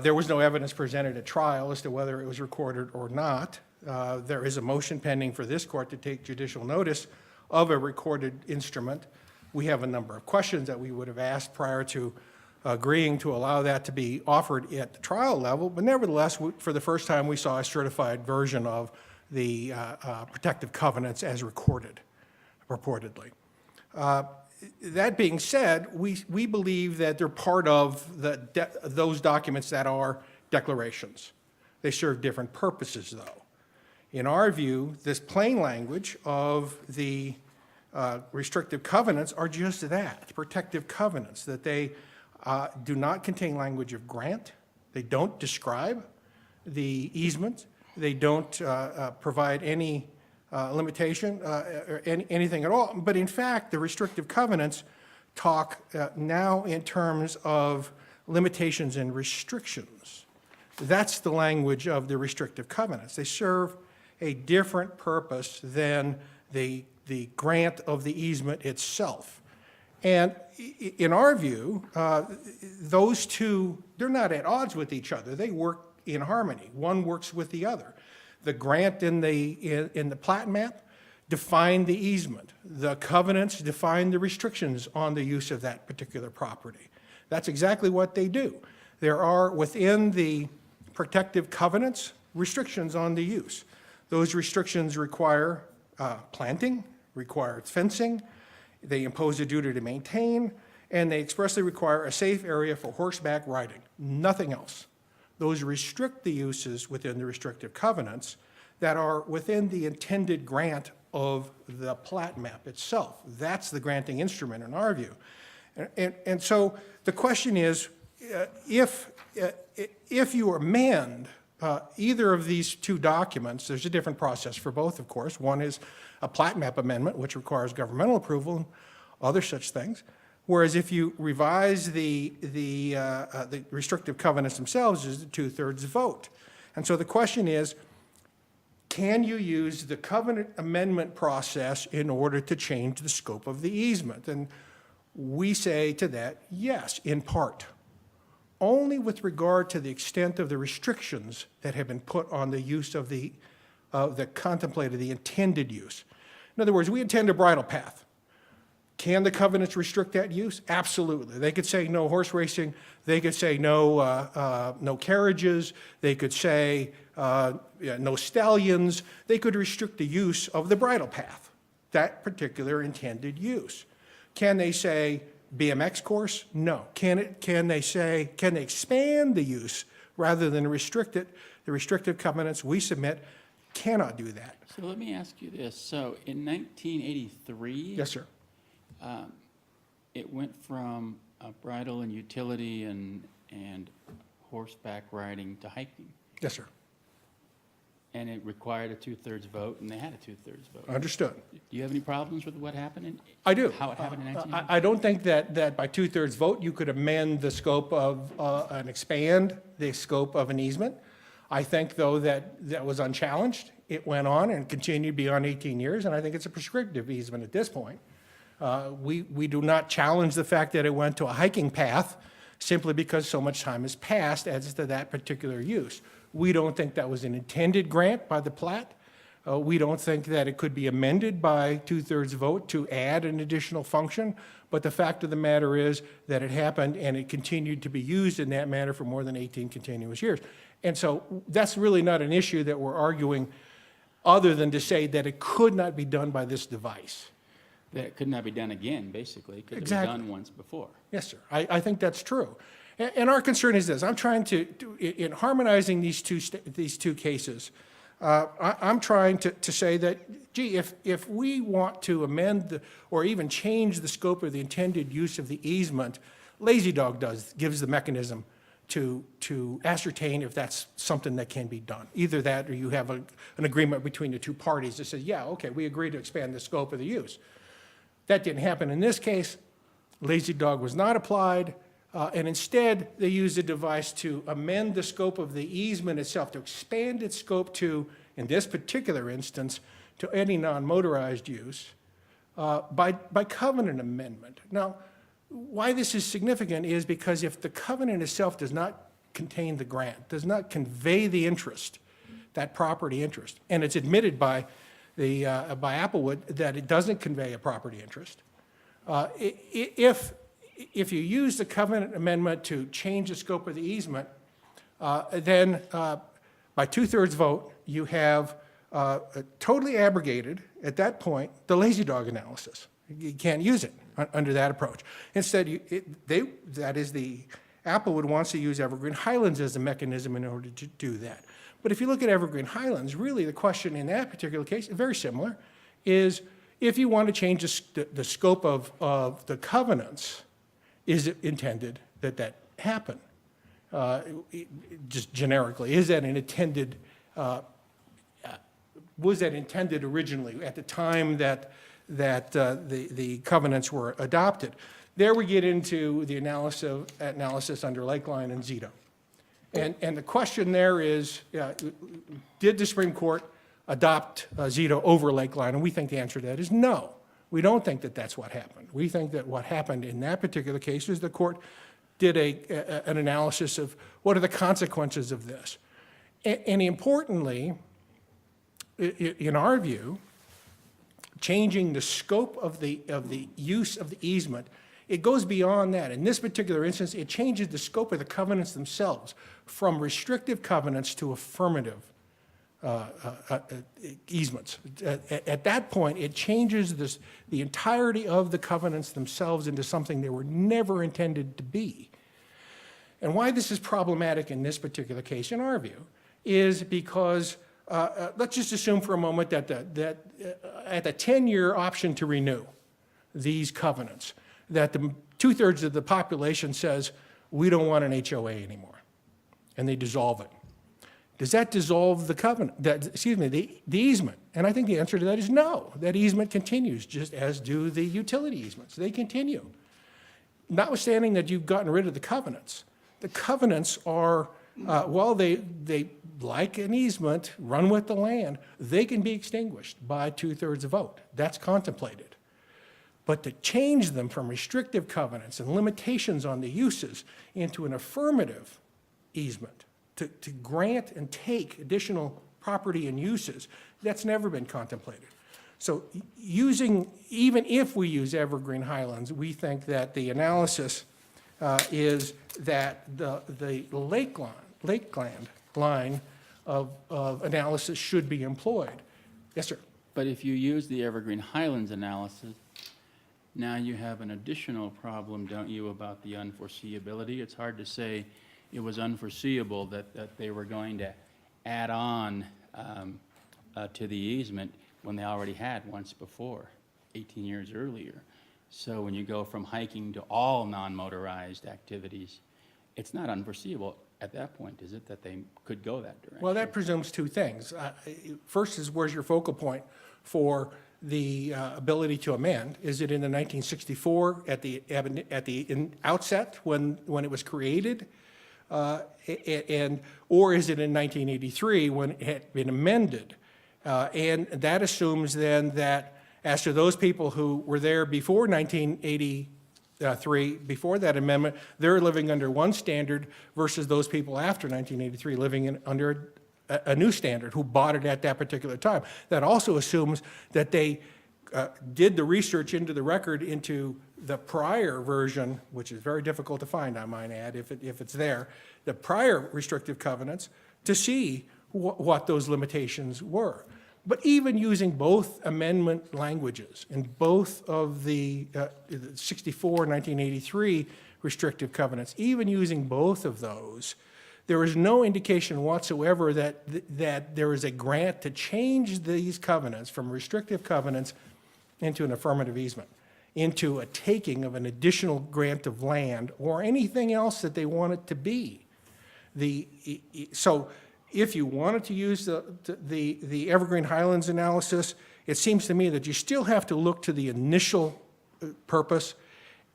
There was no evidence presented at trial as to whether it was recorded or not. There is a motion pending for this court to take judicial notice of a recorded instrument. We have a number of questions that we would have asked prior to agreeing to allow that to be offered at the trial level, but nevertheless, for the first time, we saw a certified version of the protective covenants as recorded, purportedly. That being said, we believe that they're part of those documents that are declarations. They serve different purposes, though. In our view, this plain language of the restrictive covenants are just that, protective covenants, that they do not contain language of grant. They don't describe the easement. They don't provide any limitation or anything at all. But in fact, the restrictive covenants talk now in terms of limitations and restrictions. That's the language of the restrictive covenants. They serve a different purpose than the grant of the easement itself. And in our view, those two, they're not at odds with each other. They work in harmony. One works with the other. The grant in the plat map define the easement. The covenants define the restrictions on the use of that particular property. That's exactly what they do. There are, within the protective covenants, restrictions on the use. Those restrictions require planting, require fencing, they impose a duty to maintain, and they expressly require a safe area for horseback riding, nothing else. Those restrict the uses within the restrictive covenants that are within the intended grant of the plat map itself. That's the granting instrument in our view. And so the question is, if you amend either of these two documents, there's a different process for both, of course. One is a plat map amendment, which requires governmental approval and other such things. Whereas if you revise the restrictive covenants themselves, is a 2/3 vote. And so the question is, can you use the covenant amendment process in order to change the scope of the easement? And we say to that, yes, in part. Only with regard to the extent of the restrictions that have been put on the use of the contemplated, the intended use. In other words, we intend a bridle path. Can the covenants restrict that use? Absolutely. They could say no horse racing. They could say no carriages. They could say no stallions. They could restrict the use of the bridle path, that particular intended use. Can they say BMX course? No. Can they expand the use rather than restrict it? The restrictive covenants we submit cannot do that. So let me ask you this. So in 1983? Yes, sir. It went from bridle and utility and horseback riding to hiking. Yes, sir. And it required a 2/3 vote, and they had a 2/3 vote. Understood. Do you have any problems with what happened? I do. How it happened in 1983? I don't think that by 2/3 vote, you could amend the scope of, and expand the scope of an easement. I think, though, that was unchallenged. It went on and continued beyond 18 years, and I think it's a prescriptive easement at this point. We do not challenge the fact that it went to a hiking path simply because so much time has passed as to that particular use. We don't think that was an intended grant by the plat. We don't think that it could be amended by 2/3 vote to add an additional function. But the fact of the matter is that it happened and it continued to be used in that manner for more than 18 continuous years. And so that's really not an issue that we're arguing other than to say that it could not be done by this device. That it could not be done again, basically, because it was Exactly. done once before. Yes, sir. I think that's true. And our concern is this. I'm trying in harmonizing these two cases, I'm trying to say that, gee, if we want to amend or even change the scope of the intended use of the easement, Lazy Dog gives the mechanism to ascertain if that's something that can be done. Either that or you have an agreement between the two parties that says, yeah, okay, we agree to expand the scope of the use. That didn't happen in this case. Lazy Dog was not applied, and instead they used a device to amend the scope of the easement itself, to expand its scope to, in this particular instance, to any non-motorized use by covenant amendment. Now, why this is significant is because if the covenant itself does not contain the grant, does not convey the interest, that property interest, and it's admitted by Applewood that it doesn't convey a property interest. If you use the covenant amendment to change the scope of the easement, then by 2/3 vote, you have totally abrogated, at that point, the Lazy Dog analysis. You can't use it under that approach. Instead, Applewood wants to use Evergreen Highlands as a mechanism in order to do that. But if you look at Evergreen Highlands, really the question in that particular case, very similar, is if you want to change the scope of the covenants, is it intended that happen? Just generically, is that an intended, was that intended originally at the time that the covenants were adopted? There we get into the analysis under Lakeline and Zito. And the question there is, did the Supreme Court adopt Zito over Lakeline? And we think the answer to that is no. We don't think that that's what happened. We think that what happened in that particular case is the court did an analysis of what are the consequences of this. And importantly, in our view, changing the scope of the use of the easement, it goes beyond that. In this particular instance, it changes the scope of the covenants themselves from restrictive covenants to affirmative easements. At that point, it changes the entirety of the covenants themselves into something they were never intended to be. And why this is problematic in this particular case, in our view, is because let's just assume for a moment that at the 10-year option to renew these covenants, that the 2/3 of the population says, we don't want an HOA anymore, and they dissolve it. Does that dissolve the covenant, the easement? And I think the answer to that is no. That easement continues, just as do the utility easements. They continue. Notwithstanding that you've gotten rid of the covenants are, well, they like an easement, run with the land, they can be extinguished by 2/3 vote. That's contemplated. But to change them from restrictive covenants and limitations on the uses into an affirmative easement, to grant and take additional property and uses, that's never been contemplated. So even if we use Evergreen Highlands, we think that the analysis is that the lakeland line of analysis should be employed. Yes, sir. But if you use the Evergreen Highlands analysis, now you have an additional problem, don't you, about the unforeseeability? It's hard to say it was unforeseeable that they were going to add on to the easement when they already had once before, 18 years earlier. So when you go from hiking to all non-motorized activities, it's not unforeseeable at that point, is it, that they could go that direction? Well, that presumes two things. First is, where's your focal point for the ability to amend? Is it in the 1964 at the outset when it was created? Or is it in 1983 when it had been amended? And that assumes then that as to those people who were there before 1983, before that amendment, they're living under one standard versus those people after 1983 living under a new standard who bought it at that particular time. That also assumes that they did the research into the record into the prior version, which is very difficult to find, I might add, if it's there, the prior restrictive covenants, to see what those limitations were. But even using both amendment languages in both of the 64 and 1983 restrictive covenants, even using both of those, there is no indication whatsoever that there is a grant to change these covenants from restrictive covenants into an affirmative easement, into a taking of an additional grant of land or anything else that they want it to be. So if you wanted to use the Evergreen Highlands analysis, it seems to me that you still have to look to the initial purpose,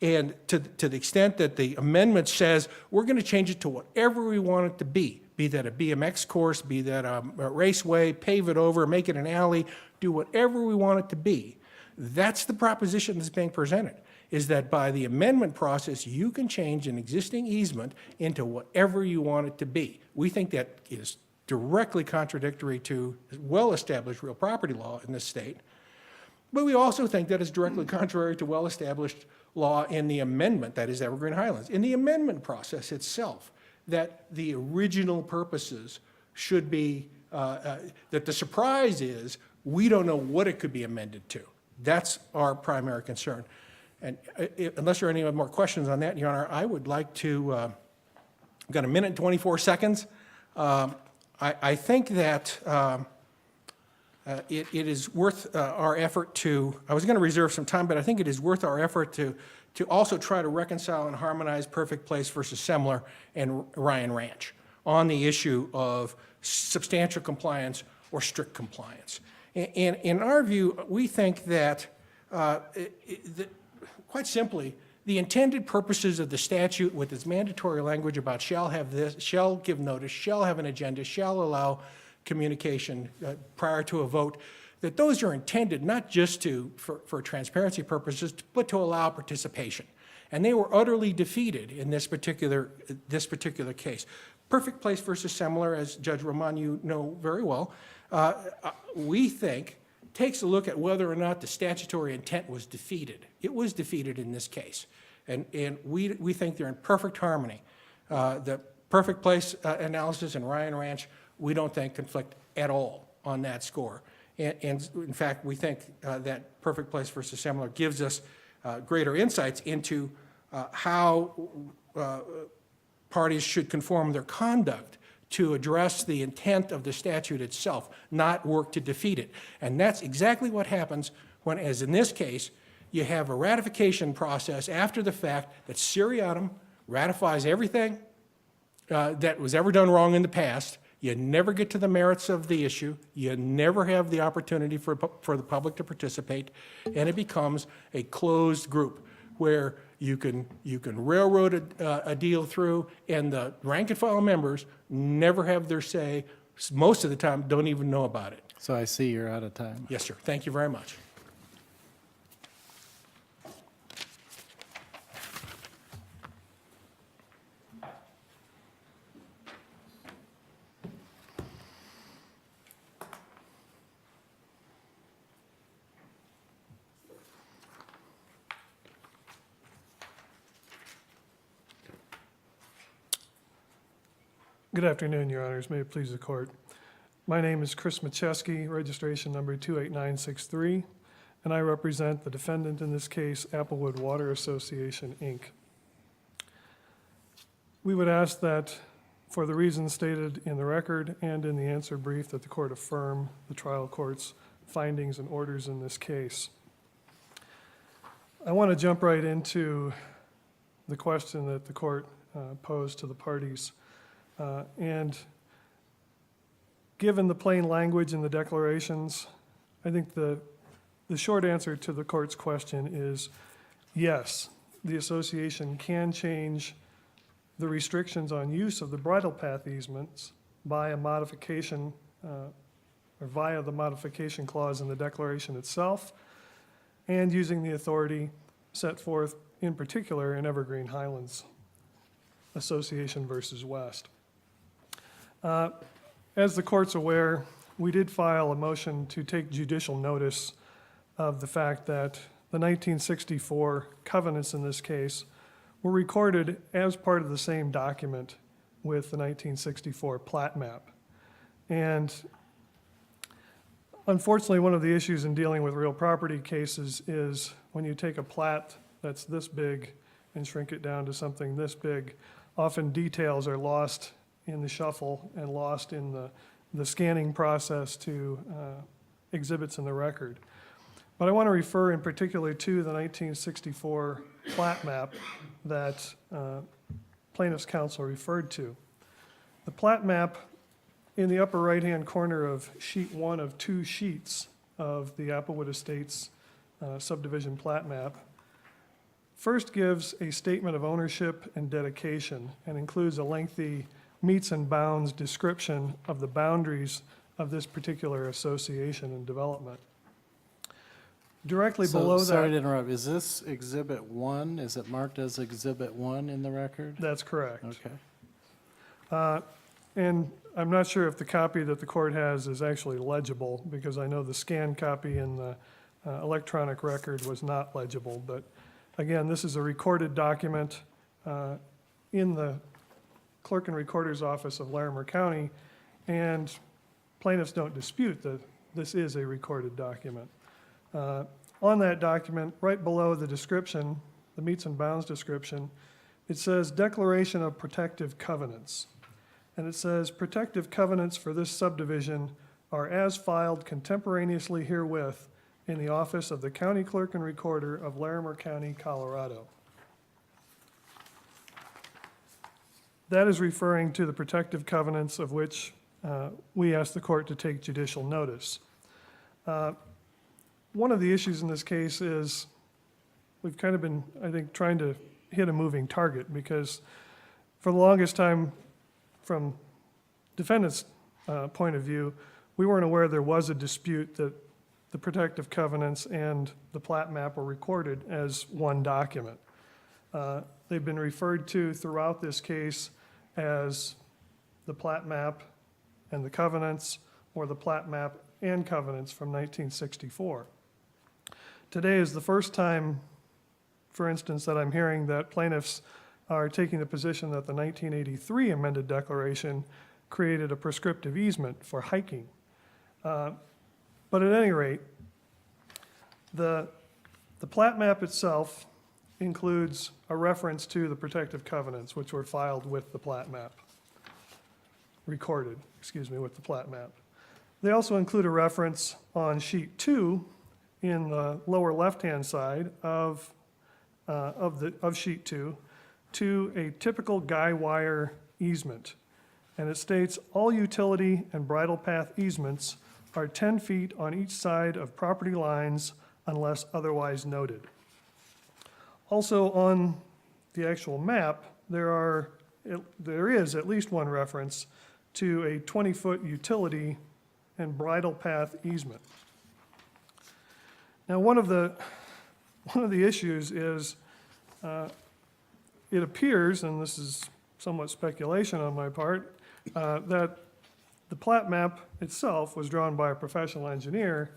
and to the extent that the amendment says we're going to change it to whatever we want it to be that a BMX course, be that a raceway, pave it over, make it an alley, do whatever we want it to be. That's the proposition that's being presented, is that by the amendment process, you can change an existing easement into whatever you want it to be. We think that is directly contradictory to well-established real property law in this state. But we also think that it's directly contrary to well-established law in the amendment, that is Evergreen Highlands. In the amendment process itself, that the original purposes should be, that the surprise is we don't know what it could be amended to. That's our primary concern. And unless there are any more questions on that, Your Honor, I would like to, I've got a minute and 24 seconds. I think that it is worth our effort to, I was going to reserve some time, but I think it is worth our effort to also try to reconcile and harmonize Perfect Place versus Semler and Ryan Ranch on the issue of substantial compliance or strict compliance. And in our view, we think that, quite simply, the intended purposes of the statute with its mandatory language about shall have this, shall give notice, shall have an agenda, shall allow communication prior to a vote, that those are intended not just for transparency purposes, but to allow participation. And they were utterly defeated in this particular case. Perfect Place versus Semler, as Judge Roman, you know very well, we think takes a look at whether or not the statutory intent was defeated. It was defeated in this case. And we think they're in perfect harmony. The Perfect Place analysis and Ryan Ranch, we don't think conflict at all on that score. And in fact, we think that Perfect Place versus Semler gives us greater insights into how parties should conform their conduct to address the intent of the statute itself, not work to defeat it. And that's exactly what happens when, as in this case, you have a ratification process after the fact that seriatim ratifies everything that was ever done wrong in the past. You never get to the merits of the issue. You never have the opportunity for the public to participate, and it becomes a closed group where you can railroad a deal through, and the rank and file members never have their say. Most of the time, don't even know about it. So I see you're out of time. Yes, sir. Thank you very much. Good afternoon, Your Honors. May it please the Court. My name is Chris Macheski, registration number 28963, and I represent the defendant in this case, Applewood Water Association, Inc. We would ask that, for the reasons stated in the record and in the answer brief, that the Court affirm the trial court's findings and orders in this case. I want to jump right into the question that the Court posed to the parties. And given the plain language in the declarations, I think the short answer to the court's question is yes, the association can change the restrictions on use of the bridle path easements by a modification or via the modification clause in the declaration itself, and using the authority set forth in particular in Evergreen Highlands Association versus West. As the court's aware, we did file a motion to take judicial notice of the fact that the 1964 covenants in this case were recorded as part of the same document with the 1964 plat map. And unfortunately, one of the issues in dealing with real property cases is when you take a plat that's this big and shrink it down to something this big, often details are lost in the shuffle and lost in the scanning process to exhibits in the record. But I want to refer in particular to the 1964 plat map that plaintiff's counsel referred to. The plat map in the upper right-hand corner of sheet 1 of 2 sheets of the Applewood Estates subdivision plat map first gives a statement of ownership and dedication and includes a lengthy meets and bounds description of the boundaries of this particular association and development. Directly below that. Sorry to interrupt. Is this Exhibit 1? Is it marked as Exhibit 1 in the record? That's correct. Okay. And I'm not sure if the copy that the court has is actually legible, because I know the scanned copy in the electronic record was not legible. But again, this is a recorded document in the Clerk and Recorder's Office of Larimer County, and plaintiffs don't dispute that this is a recorded document. On that document, right below the description, the meets and bounds description, it says Declaration of Protective Covenants. And it says protective covenants for this subdivision are as filed contemporaneously herewith in the office of the County Clerk and Recorder of Larimer County, Colorado. That is referring to the protective covenants of which we asked the court to take judicial notice. One of the issues in this case is we've kind of been, I think, trying to hit a moving target, because for the longest time, from defendant's point of view, we weren't aware there was a dispute that the protective covenants and the plat map were recorded as one document. They've been referred to throughout this case as the plat map and the covenants, or the plat map and covenants from 1964. Today is the first time, for instance, that I'm hearing that plaintiffs are taking the position that the 1983 amended declaration created a prescriptive easement for hiking. But at any rate, the plat map itself includes a reference to the protective covenants, which were filed with the plat map, recorded, with the plat map. They also include a reference on sheet 2 in the lower left-hand side of sheet 2 to a typical guy wire easement. And it states, all utility and bridle path easements are 10 feet on each side of property lines unless otherwise noted. Also on the actual map, there is at least one reference to a 20-foot utility and bridle path easement. Now, one of the issues is, it appears, and this is somewhat speculation on my part, that the plat map itself was drawn by a professional engineer,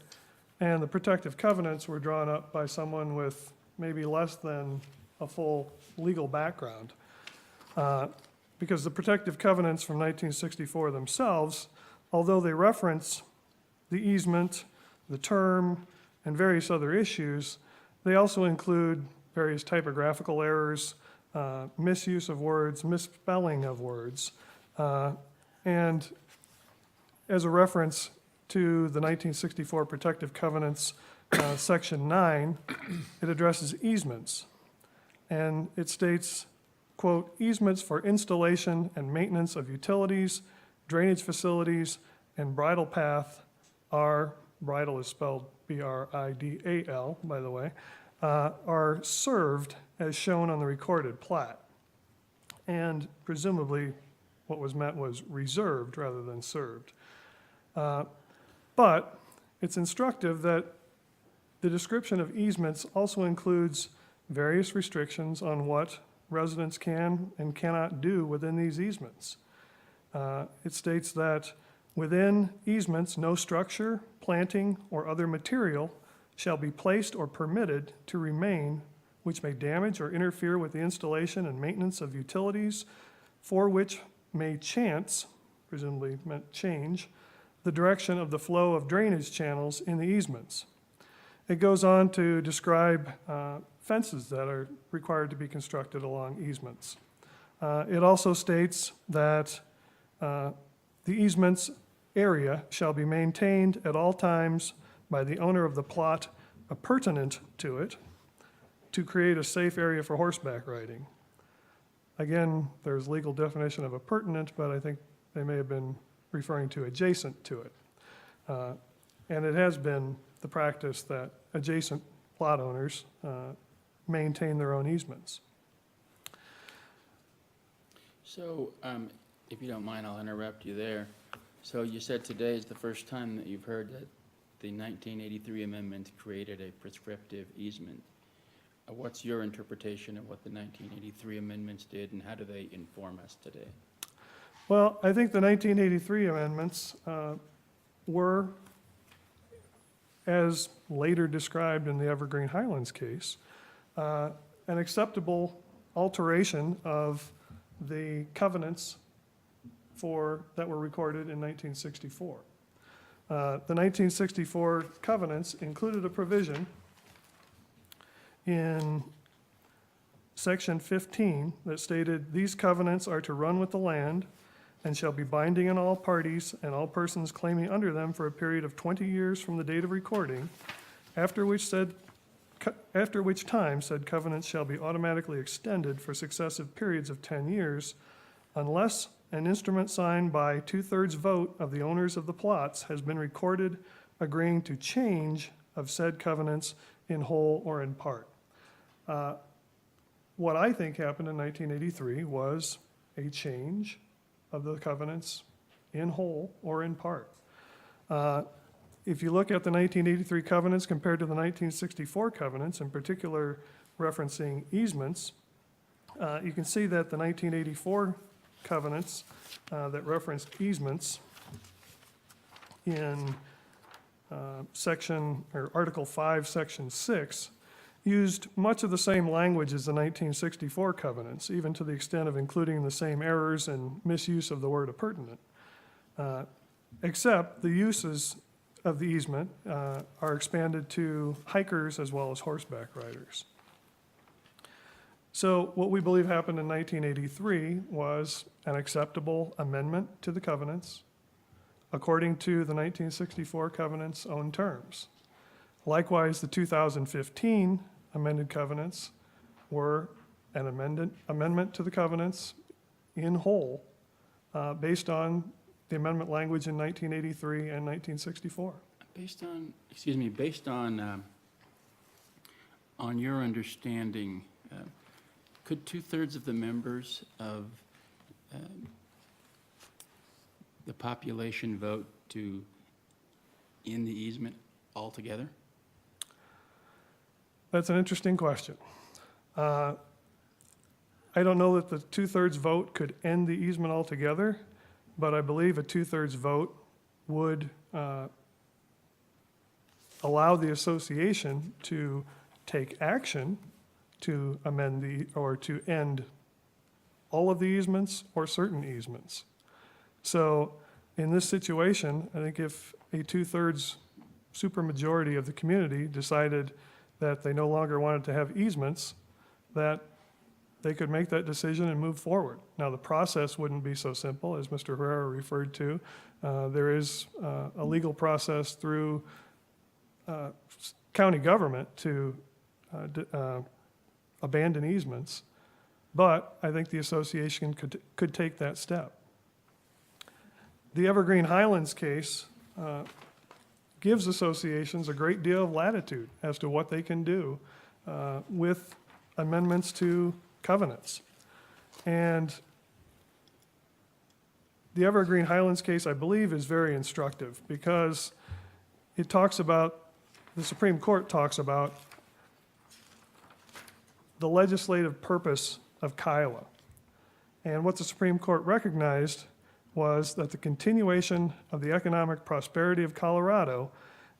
and the protective covenants were drawn up by someone with maybe less than a full legal background. Because the protective covenants from 1964 themselves, although they reference the easement, the term, and various other issues, they also include various typographical errors, misuse of words, misspelling of words, and as a reference to the 1964 Protective Covenants, Section 9, it addresses easements. And it states, quote, easements for installation and maintenance of utilities, drainage facilities, and bridle path are, bridle is spelled B-R-I-D-A-L, by the way, are served as shown on the recorded plat. And presumably, what was meant was reserved rather than served. But it's instructive that the description of easements also includes various restrictions on what residents can and cannot do within these easements. It states that within easements, no structure, planting, or other material shall be placed or permitted to remain which may damage or interfere with the installation and maintenance of utilities, for which may chance, presumably meant change, the direction of the flow of drainage channels in the easements. It goes on to describe fences that are required to be constructed along easements. It also states that the easement's area shall be maintained at all times by the owner of the plot appurtenant to it to create a safe area for horseback riding. Again, there's legal definition of appurtenant, but I think they may have been referring to adjacent to it. And it has been the practice that adjacent plot owners maintain their own easements. So, if you don't mind, I'll interrupt you there. So you said today is the first time that you've heard that the 1983 amendment created a prescriptive easement. What's your interpretation of what the 1983 amendments did, and how do they inform us today? Well, I think the 1983 amendments were, as later described in the Evergreen Highlands case, an acceptable alteration of the covenants that were recorded in 1964. The 1964 covenants included a provision in section 15 that stated, these covenants are to run with the land and shall be binding on all parties and all persons claiming under them for a period of 20 years from the date of recording, after which time said covenants shall be automatically extended for successive periods of 10 years, unless an instrument signed by 2/3 vote of the owners of the plots has been recorded agreeing to change of said covenants in whole or in part. What I think happened in 1983 was a change of the covenants in whole or in part. If you look at the 1983 covenants compared to the 1964 covenants, in particular referencing easements, you can see that the 1984 covenants that referenced easements in Article 5, Section 6, used much of the same language as the 1964 covenants, even to the extent of including the same errors and misuse of the word appurtenant, except the uses of the easement are expanded to hikers as well as horseback riders. So what we believe happened in 1983 was an acceptable amendment to the covenants according to the 1964 covenants' own terms. Likewise, the 2015 amended covenants were an amendment to the covenants in whole based on the amendment language in 1983 and 1964. Based on your understanding, could 2/3 of the members of the population vote to end the easement altogether? That's an interesting question. I don't know that the 2/3 vote could end the easement altogether, but I believe a 2/3 vote would allow the association to take action to amend or to end all of the easements or certain easements. So in this situation, I think if a 2/3 supermajority of the community decided that they no longer wanted to have easements, that they could make that decision and move forward. Now, the process wouldn't be so simple, as Mr. Herrera referred to. There is a legal process through county government to abandon easements, but I think the association could take that step. The Evergreen Highlands case gives associations a great deal of latitude as to what they can do with amendments to covenants. And the Evergreen Highlands case, I believe, is very instructive because it talks about, the Supreme Court talks about the legislative purpose of Kiowa. And what the Supreme Court recognized was that the continuation of the economic prosperity of Colorado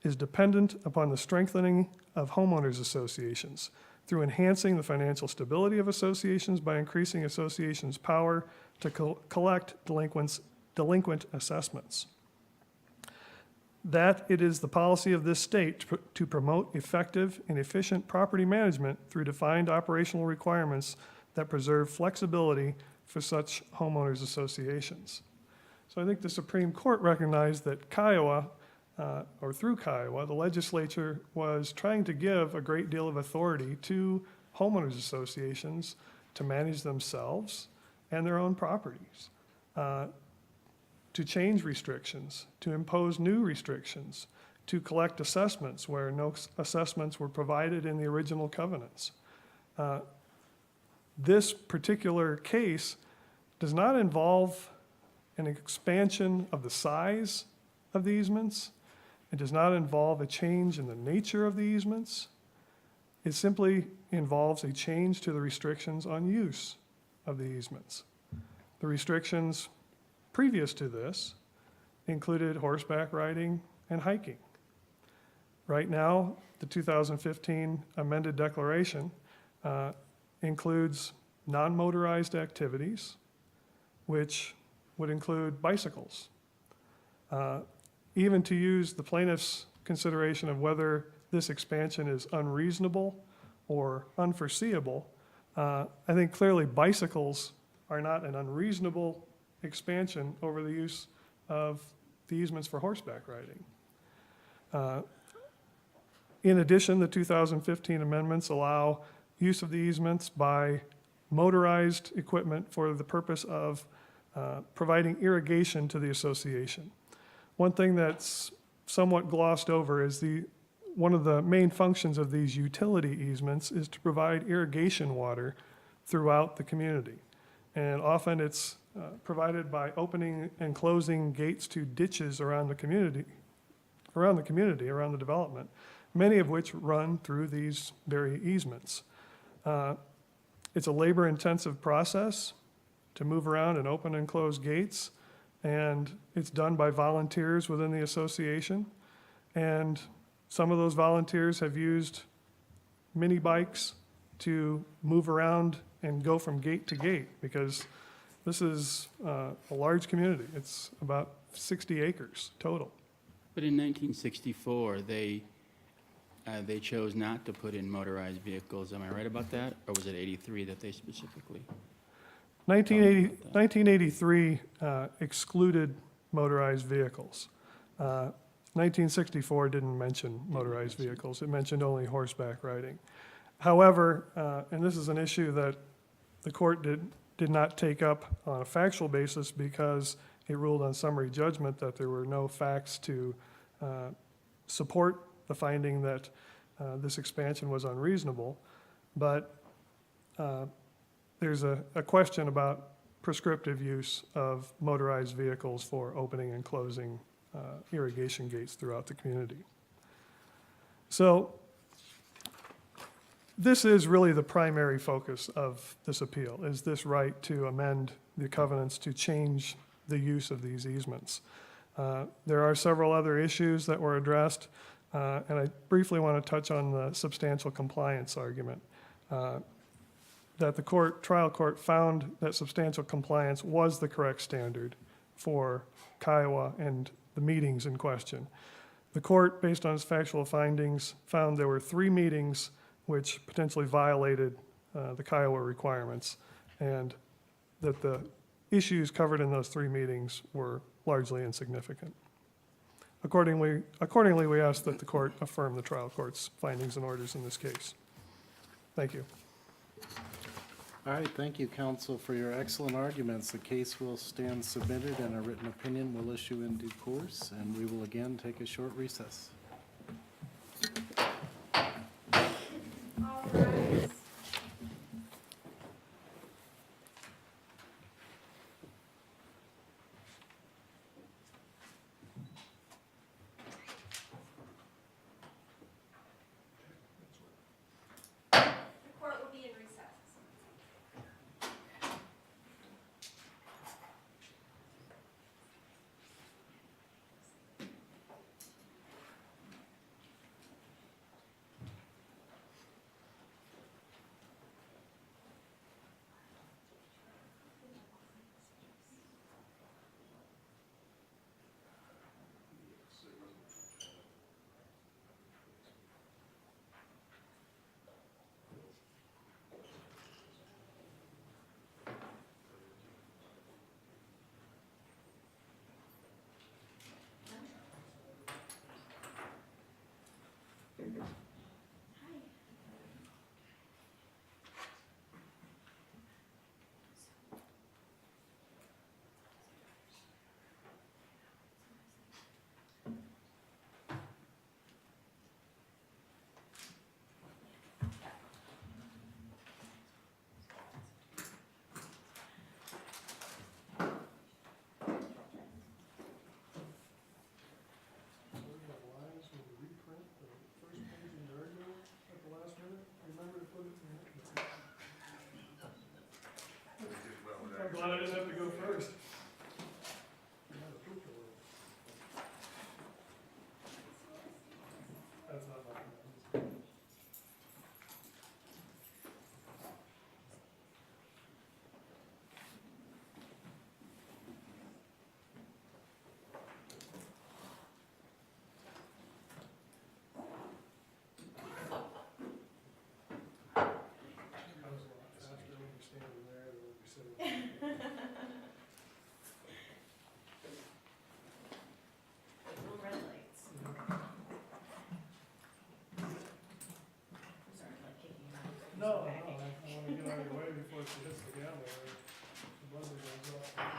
is dependent upon the strengthening of homeowners associations through enhancing the financial stability of associations by increasing associations' power to collect delinquent assessments. That it is the policy of this state to promote effective and efficient property management through defined operational requirements that preserve flexibility for such homeowners associations. So I think the Supreme Court recognized that Kiowa, or through Kiowa, the legislature was trying to give a great deal of authority to homeowners associations to manage themselves and their own properties, to change restrictions, to impose new restrictions, to collect assessments where no assessments were provided in the original covenants. This particular case does not involve an expansion of the size of the easements. It does not involve a change in the nature of the easements. It simply involves a change to the restrictions on use of the easements. The restrictions previous to this included horseback riding and hiking. Right now, the 2015 amended declaration includes non-motorized activities, which would include bicycles. Even to use the plaintiff's consideration of whether this expansion is unreasonable or unforeseeable, I think clearly bicycles are not an unreasonable expansion over the use of the easements for horseback riding. In addition, the 2015 amendments allow use of the easements by motorized equipment for the purpose of providing irrigation to the association. One thing that's somewhat glossed over is one of the main functions of these utility easements is to provide irrigation water throughout the community. And often it's provided by opening and closing gates to ditches around the community, around the community, around the development, many of which run through these very easements. It's a labor-intensive process to move around and open and close gates, and it's done by volunteers within the association. And some of those volunteers have used mini bikes to move around and go from gate to gate, because this is a large community. It's about 60 acres total. But in 1964, they chose not to put in motorized vehicles. Am I right about that? Or was it 83 that they specifically? 1983 excluded motorized vehicles. 1964 didn't mention motorized vehicles. It mentioned only horseback riding. However, and this is an issue that the court did not take up on a factual basis, because it ruled on summary judgment that there were no facts to support the finding that this expansion was unreasonable. But there's a question about prescriptive use of motorized vehicles for opening and closing irrigation gates throughout the community. So this is really the primary focus of this appeal, is this right to amend the covenants to change the use of these easements. There are several other issues that were addressed, and I briefly want to touch on the substantial compliance argument. That the trial court found that substantial compliance was the correct standard for Kiowa and the meetings in question. The court, based on its factual findings, found there were 3 meetings which potentially violated the Kiowa requirements, and that the issues covered in those 3 meetings were largely insignificant. Accordingly, we ask that the court affirm the trial court's findings and orders in this case. Thank you. All right, thank you, counsel, for your excellent arguments. The case will stand submitted and a written opinion will issue in due course, and we will again take a short recess. All rise. The court will be in recess. I'm glad I didn't have to go first. That's not my. No, I want to get out of the way before she hits the gavel. The buzzer goes off.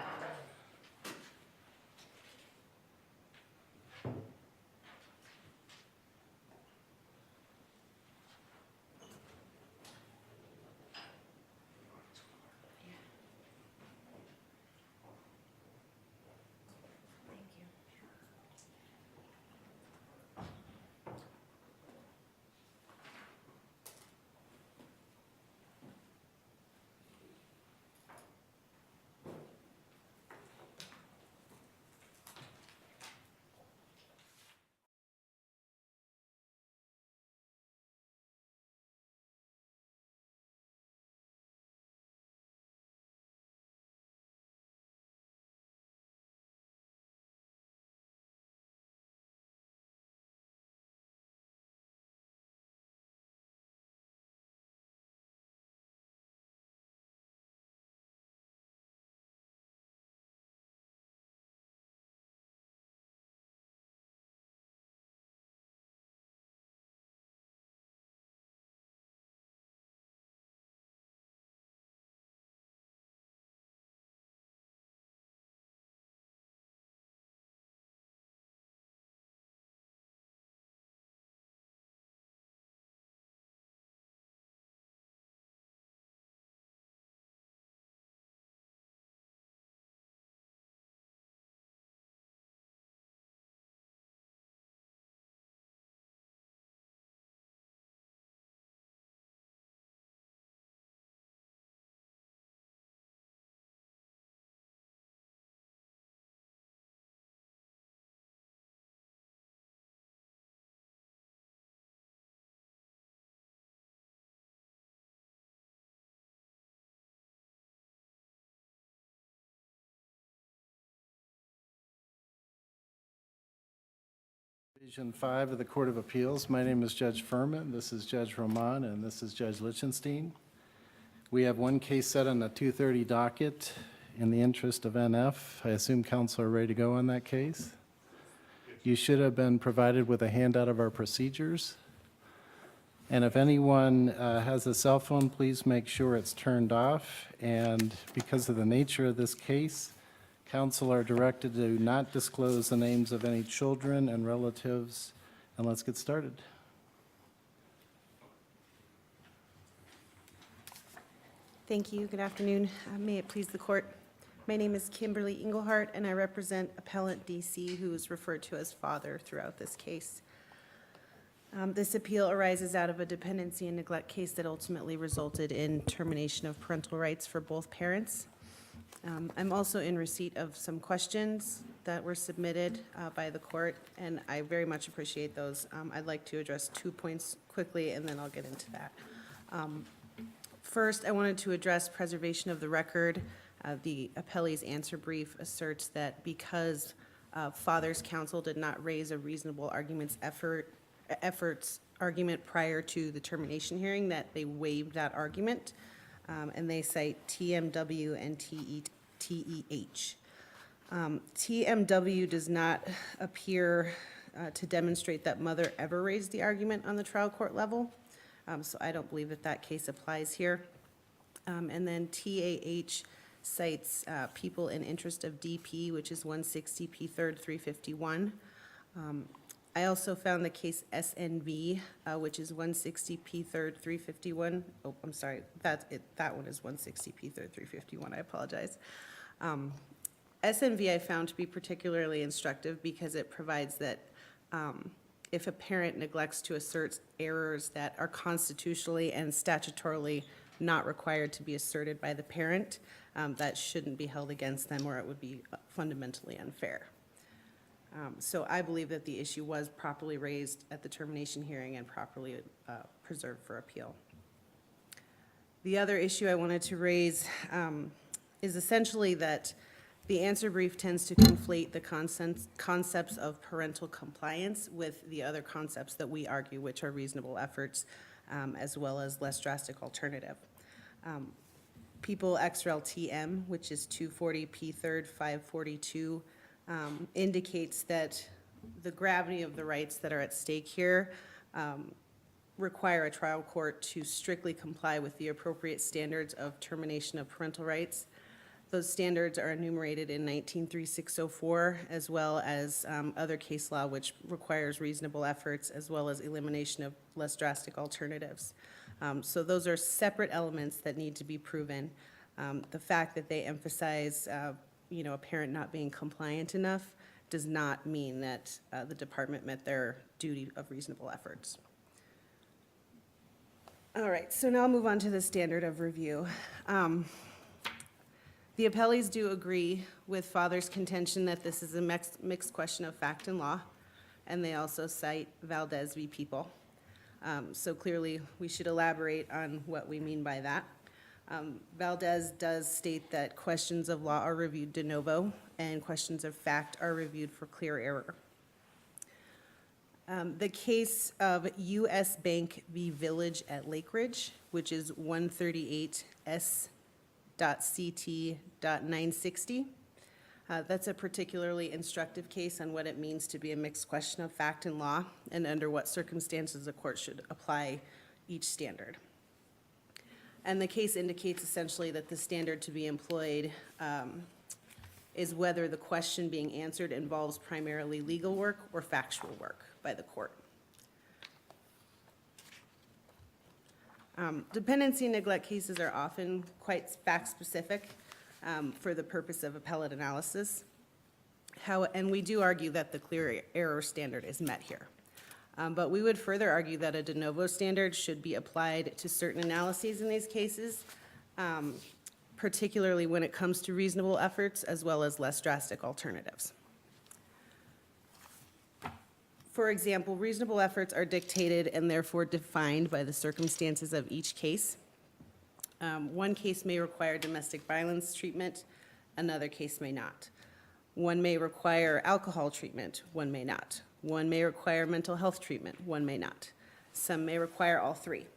Division 5 of the Court of Appeals. My name is Judge Furman, this is Judge Roman, and this is Judge Lichtenstein. We have one case set on the 2:30 docket in the interest of NF. I assume counsel are ready to go on that case? You should have been provided with a handout of our procedures. And if anyone has a cell phone, please make sure it's turned off. And because of the nature of this case, counsel are directed to not disclose the names of any children and relatives. And let's get started. Thank you. Good afternoon. May it please the court. My name is Kimberly Engelhardt, and I represent Appellant DC, who is referred to as father throughout this case. This appeal arises out of a dependency and neglect case that ultimately resulted in termination of parental rights for both parents. I'm also in receipt of some questions that were submitted by the court, and I very much appreciate those. I'd like to address 2 points quickly, and then I'll get into that. First, I wanted to address preservation of the record. The appellee's answer brief asserts that because father's counsel did not raise a reasonable efforts argument prior to the termination hearing, that they waived that argument, and they cite TMW and TEH. TMW does not appear to demonstrate that mother ever raised the argument on the trial court level, so I don't believe that that case applies here. And then TAH cites People in Interest of DP, which is 160 P3rd 351. I also found the case SNV, which is 160 P3rd 351. Oh, I'm sorry, that one is 160 P3rd 351. I apologize. SNV I found to be particularly instructive because it provides that if a parent neglects to assert errors that are constitutionally and statutorily not required to be asserted by the parent, that shouldn't be held against them, or it would be fundamentally unfair. So I believe that the issue was properly raised at the termination hearing and properly preserved for appeal. The other issue I wanted to raise is essentially that the answer brief tends to conflate the concepts of parental compliance with the other concepts that we argue, which are reasonable efforts, as well as less drastic alternative. People XREL TM, which is 240 P3rd 542, indicates that the gravity of the rights that are at stake here require a trial court to strictly comply with the appropriate standards of termination of parental rights. Those standards are enumerated in 193604, as well as other case law which requires reasonable efforts, as well as elimination of less drastic alternatives. So those are separate elements that need to be proven. The fact that they emphasize a parent not being compliant enough does not mean that the department met their duty of reasonable efforts. All right, so now I'll move on to the standard of review. The appellees do agree with father's contention that this is a mixed question of fact and law, and they also cite Valdez v. People. So clearly, we should elaborate on what we mean by that. Valdez does state that questions of law are reviewed de novo, and questions of fact are reviewed for clear error. The case of U.S. Bank v. Village at Lake Ridge, which is 138 S.CT.960. That's a particularly instructive case on what it means to be a mixed question of fact and law, and under what circumstances a court should apply each standard. And the case indicates essentially that the standard to be employed is whether the question being answered involves primarily legal work or factual work by the court. Dependency and neglect cases are often quite fact-specific for the purpose of appellate analysis. And we do argue that the clear error standard is met here. But we would further argue that a de novo standard should be applied to certain analyses in these cases, particularly when it comes to reasonable efforts as well as less drastic alternatives. For example, reasonable efforts are dictated and therefore defined by the circumstances of each case. One case may require domestic violence treatment, another case may not. One may require alcohol treatment, one may not. One may require mental health treatment, one may not. Some may require all three.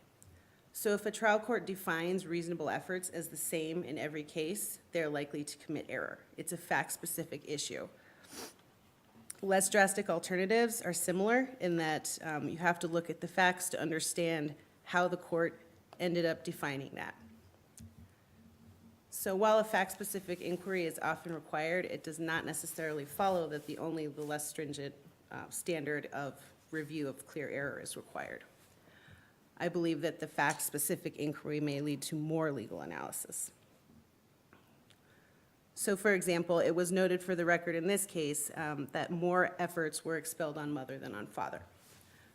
So if a trial court defines reasonable efforts as the same in every case, they're likely to commit error. It's a fact-specific issue. Less drastic alternatives are similar in that you have to look at the facts to understand how the court ended up defining that. So while a fact-specific inquiry is often required, it does not necessarily follow that the less stringent standard of review of clear error is required. I believe that the fact-specific inquiry may lead to more legal analysis. So for example, it was noted for the record in this case that more efforts were expelled on mother than on father.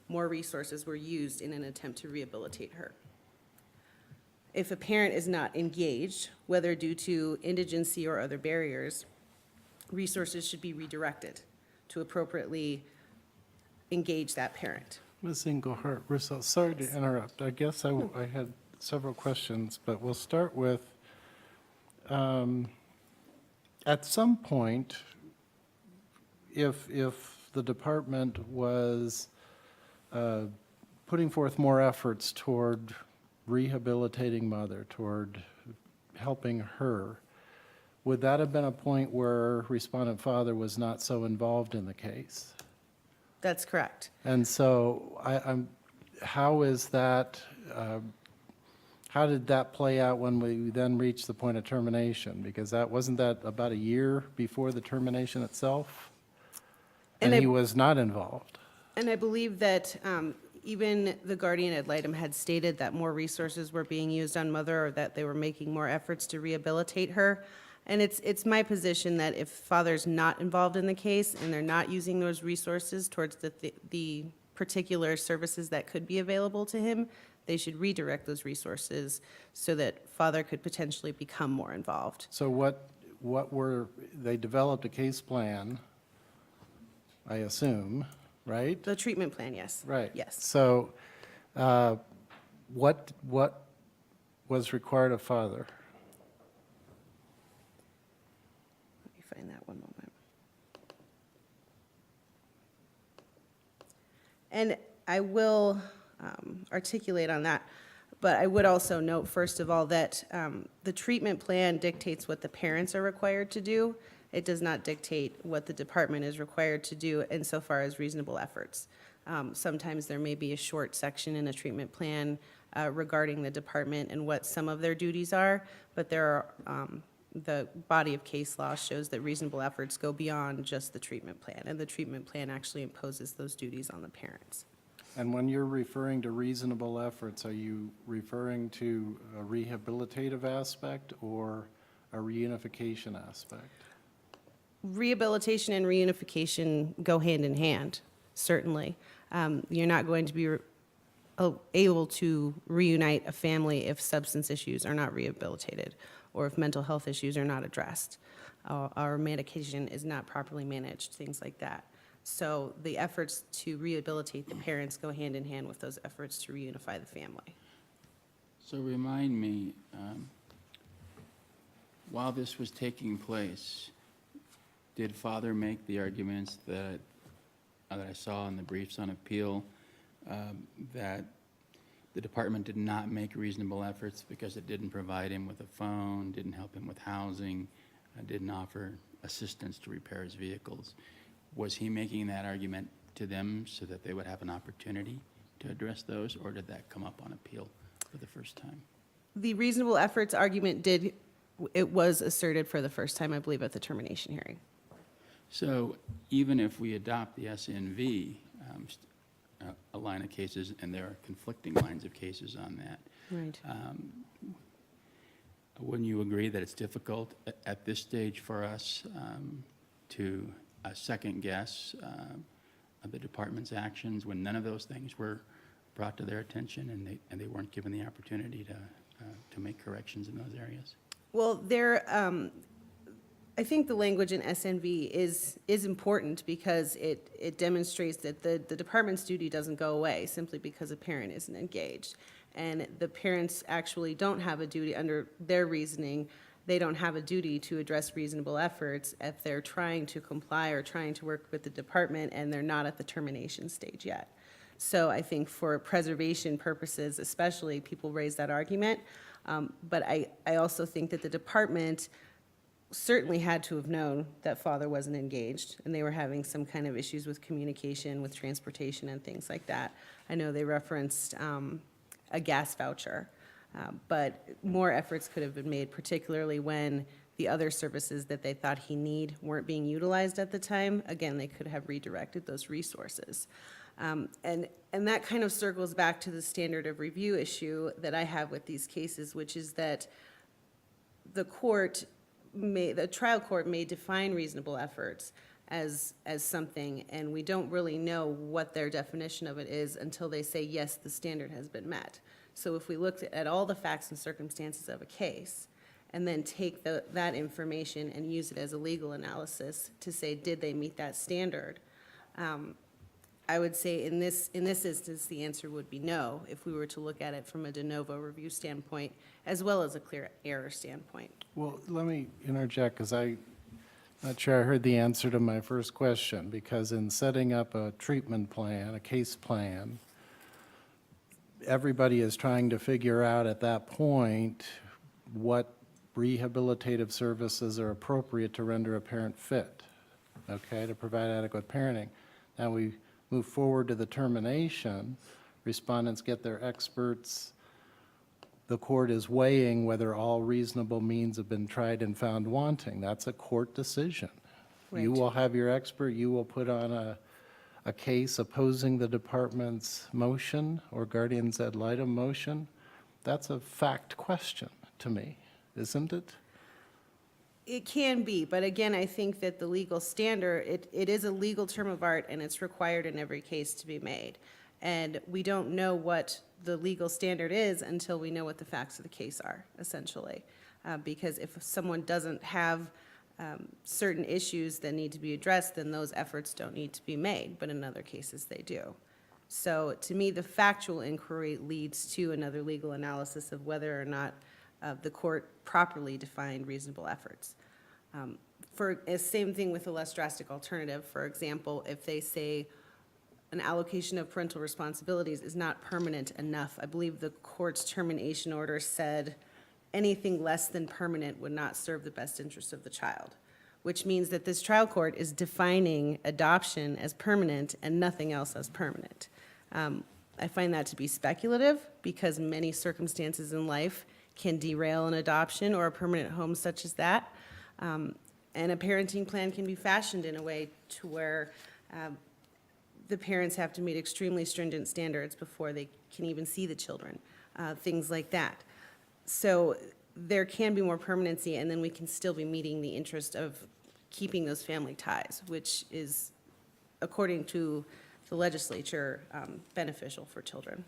More resources were used in an attempt to rehabilitate her. If a parent is not engaged, whether due to indigency or other barriers, resources should be redirected to appropriately engage that parent. Ms. Engelhardt, Russo, sorry to interrupt. I guess I had several questions, but we'll start with, at some point, if the department was putting forth more efforts toward rehabilitating mother, toward helping her, would that have been a point where respondent father was not so involved in the case? That's correct. And so how is that, how did that play out when we then reached the point of termination? Because wasn't that about a year before the termination itself? And he was not involved. And I believe that even the guardian ad litem had stated that more resources were being used on mother, or that they were making more efforts to rehabilitate her. And it's my position that if father's not involved in the case and they're not using those resources towards the particular services that could be available to him, they should redirect those resources so that father could potentially become more involved. So they developed a case plan, I assume, right? The treatment plan, yes. Right. Yes. So what was required of father? Let me find that one moment. And I will articulate on that, but I would also note, first of all, that the treatment plan dictates what the parents are required to do. It does not dictate what the department is required to do insofar as reasonable efforts. Sometimes there may be a short section in a treatment plan regarding the department and what some of their duties are, but there are, the body of case law shows that reasonable efforts go beyond just the treatment plan, and the treatment plan actually imposes those duties on the parents. And when you're referring to reasonable efforts, are you referring to a rehabilitative aspect or a reunification aspect? Rehabilitation and reunification go hand in hand, certainly. You're not going to be able to reunite a family if substance issues are not rehabilitated or if mental health issues are not addressed, or medication is not properly managed, things like that. So the efforts to rehabilitate the parents go hand in hand with those efforts to reunify the family. So remind me, while this was taking place, did father make the arguments that I saw in the briefs on appeal, that the department did not make reasonable efforts because it didn't provide him with a phone, didn't help him with housing, didn't offer assistance to repair his vehicles? Was he making that argument to them so that they would have an opportunity to address those, or did that come up on appeal for the first time? The reasonable efforts argument it was asserted for the first time, I believe, at the termination hearing. So even if we adopt the SNV, a line of cases, and there are conflicting lines of cases on that, Right. wouldn't you agree that it's difficult at this stage for us to second guess the department's actions when none of those things were brought to their attention and they weren't given the opportunity to make corrections in those areas? Well, I think the language in SNV is important because it demonstrates that the department's duty doesn't go away simply because a parent isn't engaged. And the parents actually don't have a duty under their reasoning they don't have a duty to address reasonable efforts if they're trying to comply or trying to work with the department and they're not at the termination stage yet. So I think for preservation purposes especially, people raise that argument. But I also think that the department certainly had to have known that father wasn't engaged and they were having some kind of issues with communication, with transportation and things like that. I know they referenced a gas voucher, but more efforts could have been made, particularly when the other services that they thought he need weren't being utilized at the time. Again, they could have redirected those resources. And that kind of circles back to the standard of review issue that I have with these cases, which is that the trial court may define reasonable efforts as something, and we don't really know what their definition of it is until they say, yes, the standard has been met. So if we looked at all the facts and circumstances of a case, and then take that information and use it as a legal analysis to say, did they meet that standard? I would say in this instance, the answer would be no, if we were to look at it from a de novo review standpoint, as well as a clear error standpoint. Well, let me interject, because I'm not sure I heard the answer to my first question, because in setting up a treatment plan, a case plan, everybody is trying to figure out at that point what rehabilitative services are appropriate to render a parent fit, okay, to provide adequate parenting. Now we move forward to the termination, respondents get their experts, the court is weighing whether all reasonable means have been tried and found wanting. That's a court decision. You Right. will have your expert, you will put on a case opposing the department's motion or guardians ad litem motion. That's a fact question to me, isn't it? It can be, but again, I think that the legal standard, it is a legal term of art and it's required in every case to be made. And we don't know what the legal standard is until we know what the facts of the case are, essentially. Because if someone doesn't have certain issues that need to be addressed, then those efforts don't need to be made, but in other cases they do. So to me, the factual inquiry leads to another legal analysis of whether or not the court properly defined reasonable efforts. Same thing with a less drastic alternative. For example, if they say an allocation of parental responsibilities is not permanent enough, I believe the court's termination order said anything less than permanent would not serve the best interest of the child, which means that this trial court is defining adoption as permanent and nothing else as permanent. I find that to be speculative because many circumstances in life can derail an adoption or a permanent home such as that. And a parenting plan can be fashioned in a way to where the parents have to meet extremely stringent standards before they can even see the children, things like that. So there can be more permanency, and then we can still be meeting the interest of keeping those family ties, which is, according to the legislature, beneficial for children.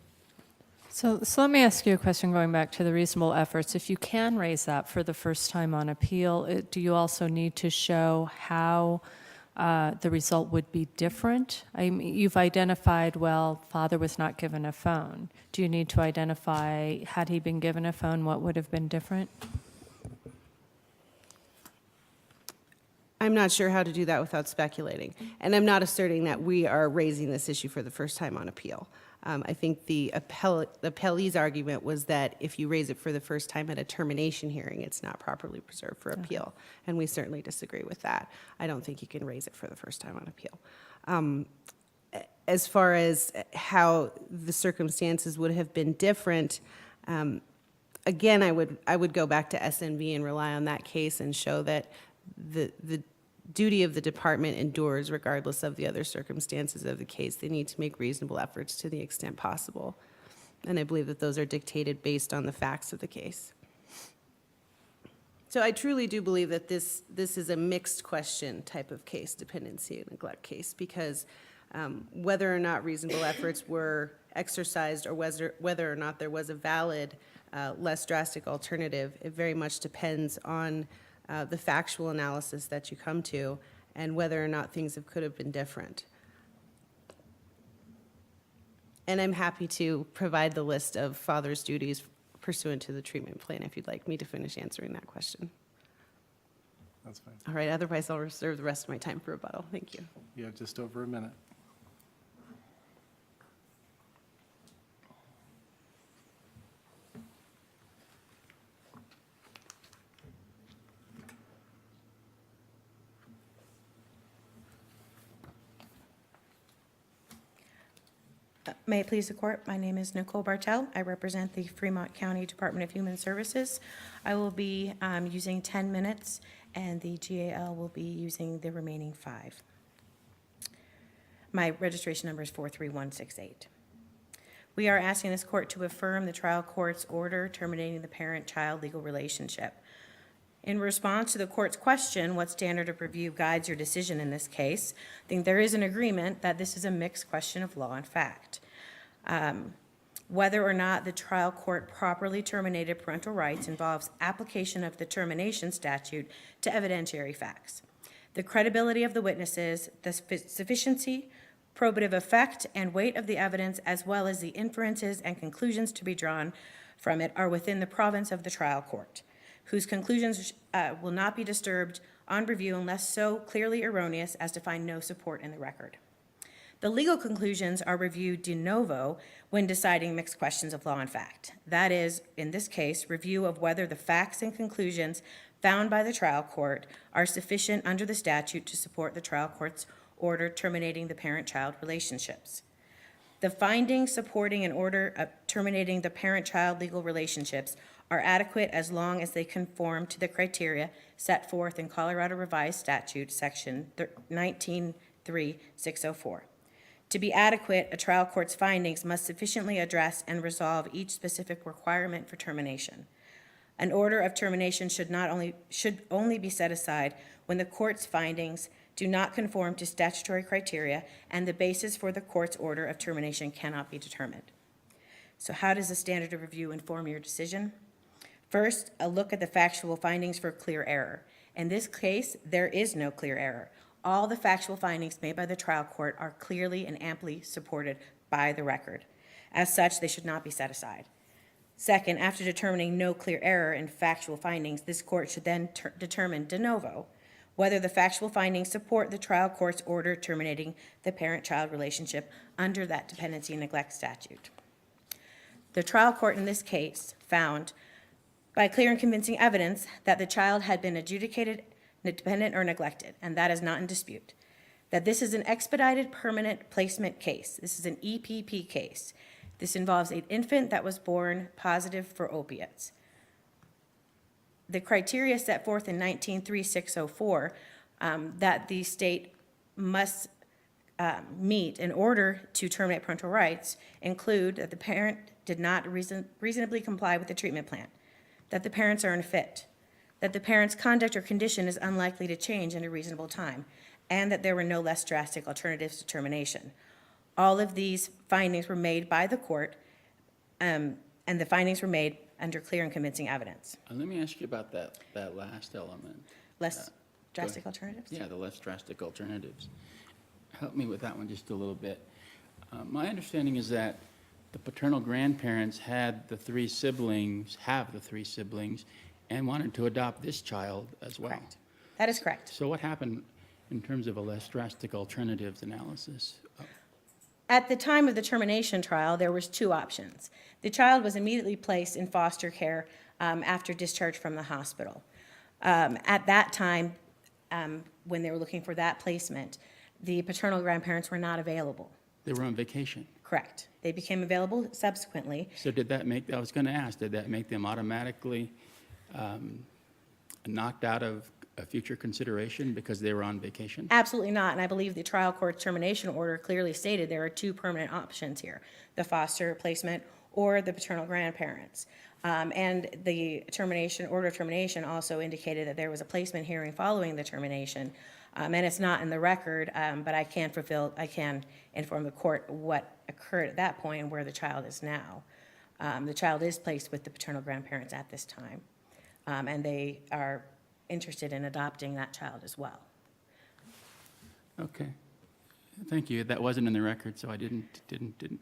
So let me ask you a question going back to the reasonable efforts. If you can raise that for the first time on appeal, do you also need to show how the result would be different? You've identified, well, father was not given a phone. Do you need to identify, had he been given a phone, what would have been different? I'm not sure how to do that without speculating. And I'm not asserting that we are raising this issue for the first time on appeal. I think the appellee's argument was that if you raise it for the first time at a termination hearing, it's not properly preserved for appeal. And we certainly disagree with that. I don't think you can raise it for the first time on appeal. As far as how the circumstances would have been different, again, I would go back to SNV and rely on that case and show that the duty of the department endures regardless of the other circumstances of the case. They need to make reasonable efforts to the extent possible. And I believe that those are dictated based on the facts of the case. So I truly do believe that this is a mixed question type of case, dependency and neglect case, because whether or not reasonable efforts were exercised or whether or not there was a valid, less drastic alternative, it very much depends on the factual analysis that you come to and whether or not things could have been different. And I'm happy to provide the list of father's duties pursuant to the treatment plan if you'd like me to finish answering that question. That's fine. All right, otherwise I'll reserve the rest of my time for rebuttal. Thank you. You have just over a minute. May it please the court, my name is Nicole Bartel. I represent the Fremont County Department of Human Services. I will be using 10 minutes, and the GAL will be using the remaining 5. My registration number is 43168. We are asking this court to affirm the trial court's order terminating the parent-child legal relationship. In response to the court's question, what standard of review guides your decision in this case, I think there is an agreement that this is a mixed question of law and fact. Whether or not the trial court properly terminated parental rights involves application of the termination statute to evidentiary facts. The credibility of the witnesses, the sufficiency, probative effect, and weight of the evidence, as well as the inferences and conclusions to be drawn from it, are within the province of the trial court, whose conclusions will not be disturbed on review unless so clearly erroneous as to find no support in the record. The legal conclusions are reviewed de novo when deciding mixed questions of law and fact. That is, in this case, review of whether the facts and conclusions found by the trial court are sufficient under the statute to support the trial court's order terminating the parent-child relationships. The findings supporting an order of terminating the parent-child legal relationships are adequate as long as they conform to the criteria set forth in Colorado Revised Statute, Section 19.3.604. To be adequate, a trial court's findings must sufficiently address and resolve each specific requirement for termination. An order of termination should only be set aside when the court's findings do not conform to statutory criteria and the basis for the court's order of termination cannot be determined. So how does the standard of review inform your decision? First, a look at the factual findings for clear error. In this case, there is no clear error. All the factual findings made by the trial court are clearly and amply supported by the record. As such, they should not be set aside. Second, after determining no clear error in factual findings, this court should then determine de novo whether the factual findings support the trial court's order terminating the parent-child relationship under that dependency and neglect statute. The trial court in this case found, by clear and convincing evidence, that the child had been adjudicated dependent or neglected, and that is not in dispute. That this is an expedited permanent placement case. This is an EPP case. This involves an infant that was born positive for opiates. The criteria set forth in 19.3.604 that the state must meet in order to terminate parental rights include that the parent did not reasonably comply with the treatment plan, that the parents are unfit, that the parent's conduct or condition is unlikely to change in a reasonable time, and that there were no less drastic alternatives to termination. All of these findings were made by the court, and the findings were made under clear and convincing evidence. Let me ask you about that last element. Less drastic Go ahead. alternatives? Yeah, the less drastic alternatives. Help me with that one just a little bit. My understanding is that the paternal grandparents have the three siblings, and wanted to adopt this child as well. Correct. That is correct. So what happened in terms of a less drastic alternatives analysis? At the time of the termination trial, there was 2 options. The child was immediately placed in foster care after discharge from the hospital. At that time, when they were looking for that placement, the paternal grandparents were not available. They were on vacation. Correct. They became available subsequently. So did that make, I was going to ask, did that make them automatically knocked out of a future consideration because they were on vacation? Absolutely not, and I believe the trial court termination order clearly stated there are 2 permanent options here, the foster placement or the paternal grandparents. And the order of termination also indicated that there was a placement hearing following the termination. And it's not in the record, but I can inform the court what occurred at that point and where the child is now. The child is placed with the paternal grandparents at this time, and they are interested in adopting that child as well. Okay. Thank you. That wasn't in the record, so I didn't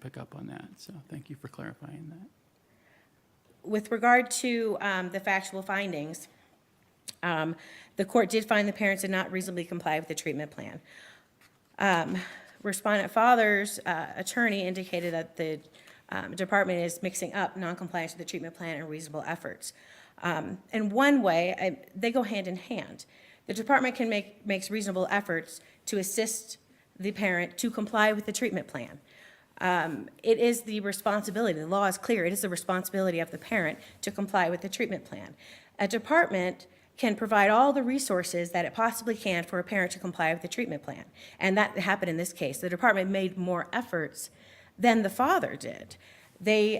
pick up on that. So thank you for clarifying that. With regard to the factual findings, The court did find the parents did not reasonably comply with the treatment plan. Respondent father's attorney indicated that the department is mixing up noncompliance with the treatment plan and reasonable efforts. In one way, they go hand in hand. The department makes reasonable efforts to assist the parent to comply with the treatment plan. It is the responsibility, the law is clear, it is the responsibility of the parent to comply with the treatment plan. A department can provide all the resources that it possibly can for a parent to comply with the treatment plan. And that happened in this case. The department made more efforts than the father did. They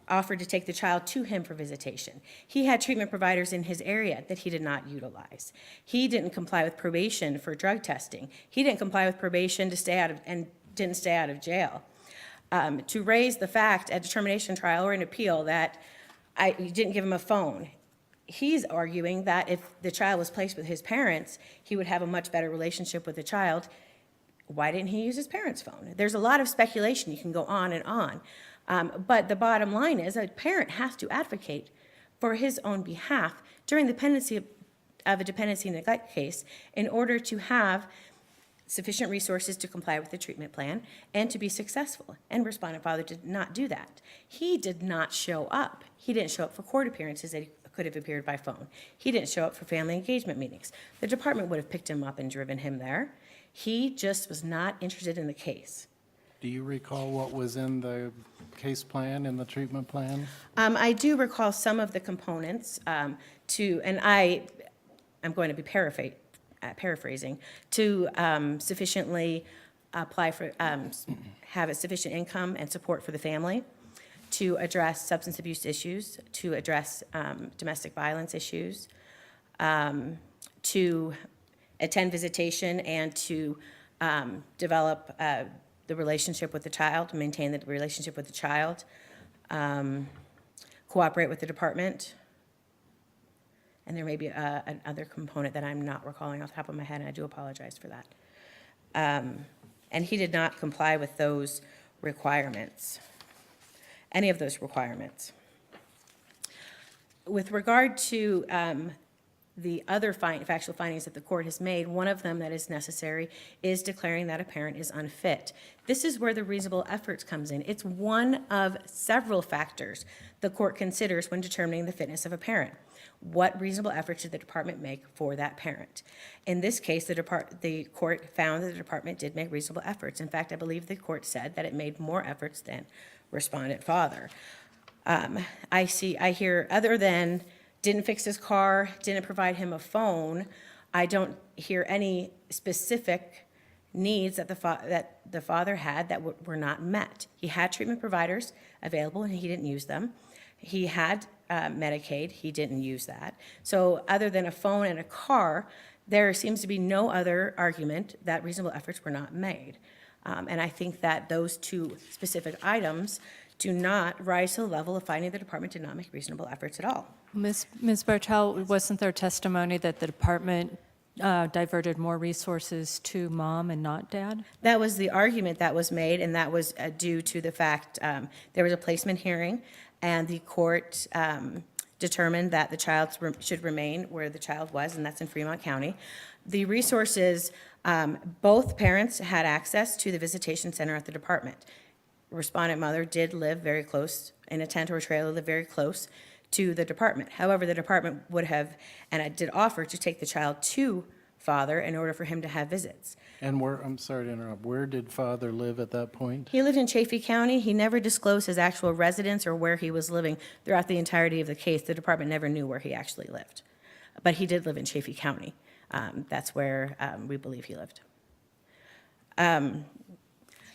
offered to take the child to him for visitation. He had treatment providers in his area that he did not utilize. He didn't comply with probation for drug testing. He didn't comply with probation to stay out of, and didn't stay out of jail. To raise the fact at determination trial or an appeal that you didn't give him a phone, he's arguing that if the child was placed with his parents, he would have a much better relationship with the child. Why didn't he use his parents' phone? There's a lot of speculation. You can go on and on. But the bottom line is a parent has to advocate for his own behalf during the pendency of a dependency neglect case in order to have sufficient resources to comply with the treatment plan and to be successful. And respondent father did not do that. He did not show up. He didn't show up for court appearances that he could have appeared by phone. He didn't show up for family engagement meetings. The department would have picked him up and driven him there. He just was not interested in the case. Do you recall what was in the case plan, in the treatment plan? I do recall some of the components and I'm going to be paraphrasing, to sufficiently apply for, have a sufficient income and support for the family, to address substance abuse issues, to address domestic violence issues, to attend visitation and to develop the relationship with the child, maintain the relationship with the child, cooperate with the department. And there may be another component that I'm not recalling off the top of my head, and I do apologize for that. And he did not comply with those requirements, any of those requirements. With regard to the other factual findings that the court has made, one of them that is necessary is declaring that a parent is unfit. This is where the reasonable efforts comes in. It's one of several factors the court considers when determining the fitness of a parent. What reasonable efforts did the department make for that parent? In this case, the court found that the department did make reasonable efforts. In fact, I believe the court said that it made more efforts than respondent father. I hear other than didn't fix his car, didn't provide him a phone, I don't hear any specific needs that the father had that were not met. He had treatment providers available and he didn't use them. He had Medicaid, he didn't use that. So other than a phone and a car, there seems to be no other argument that reasonable efforts were not made. And I think that those two specific items do not rise to the level of finding the department did not make reasonable efforts at all. Ms. Bartel, wasn't there testimony that the department diverted more resources to mom and not dad? That was the argument that was made, and that was due to the fact there was a placement hearing, and the court determined that the child should remain where the child was, and that's in Fremont County. The resources, both parents had access to the visitation center at the department. Respondent mother did live very close, in a tent or a trailer, lived very close to the department. However, the department would have, and I did offer to take the child to father in order for him to have visits. And I'm sorry to interrupt, where did father live at that point? He lived in Chaffee County. He never disclosed his actual residence or where he was living throughout the entirety of the case. The department never knew where he actually lived. But he did live in Chaffee County. That's where we believe he lived.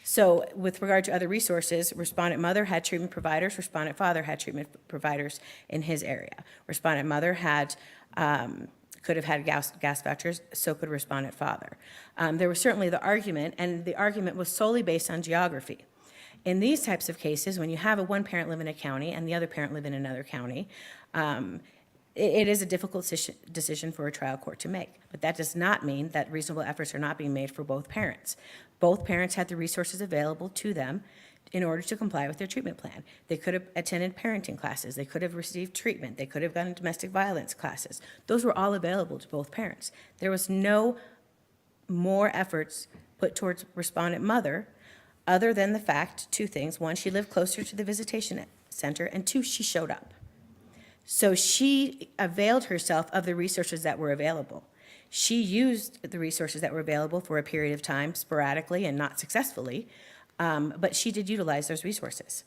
So with regard to other resources, respondent mother had treatment providers, respondent father had treatment providers in his area. Respondent mother could have had gas vouchers, so could respondent father. There was certainly the argument, and the argument was solely based on geography. In these types of cases, when you have one parent live in a county and the other parent live in another county, it is a difficult decision for a trial court to make. But that does not mean that reasonable efforts are not being made for both parents. Both parents had the resources available to them in order to comply with their treatment plan. They could have attended parenting classes. They could have received treatment. They could have gone to domestic violence classes. Those were all available to both parents. There was no more efforts put towards respondent mother, other than the fact, two things. One, she lived closer to the visitation center, and two, she showed up. So she availed herself of the resources that were available. She used the resources that were available for a period of time sporadically and not successfully, but she did utilize those resources.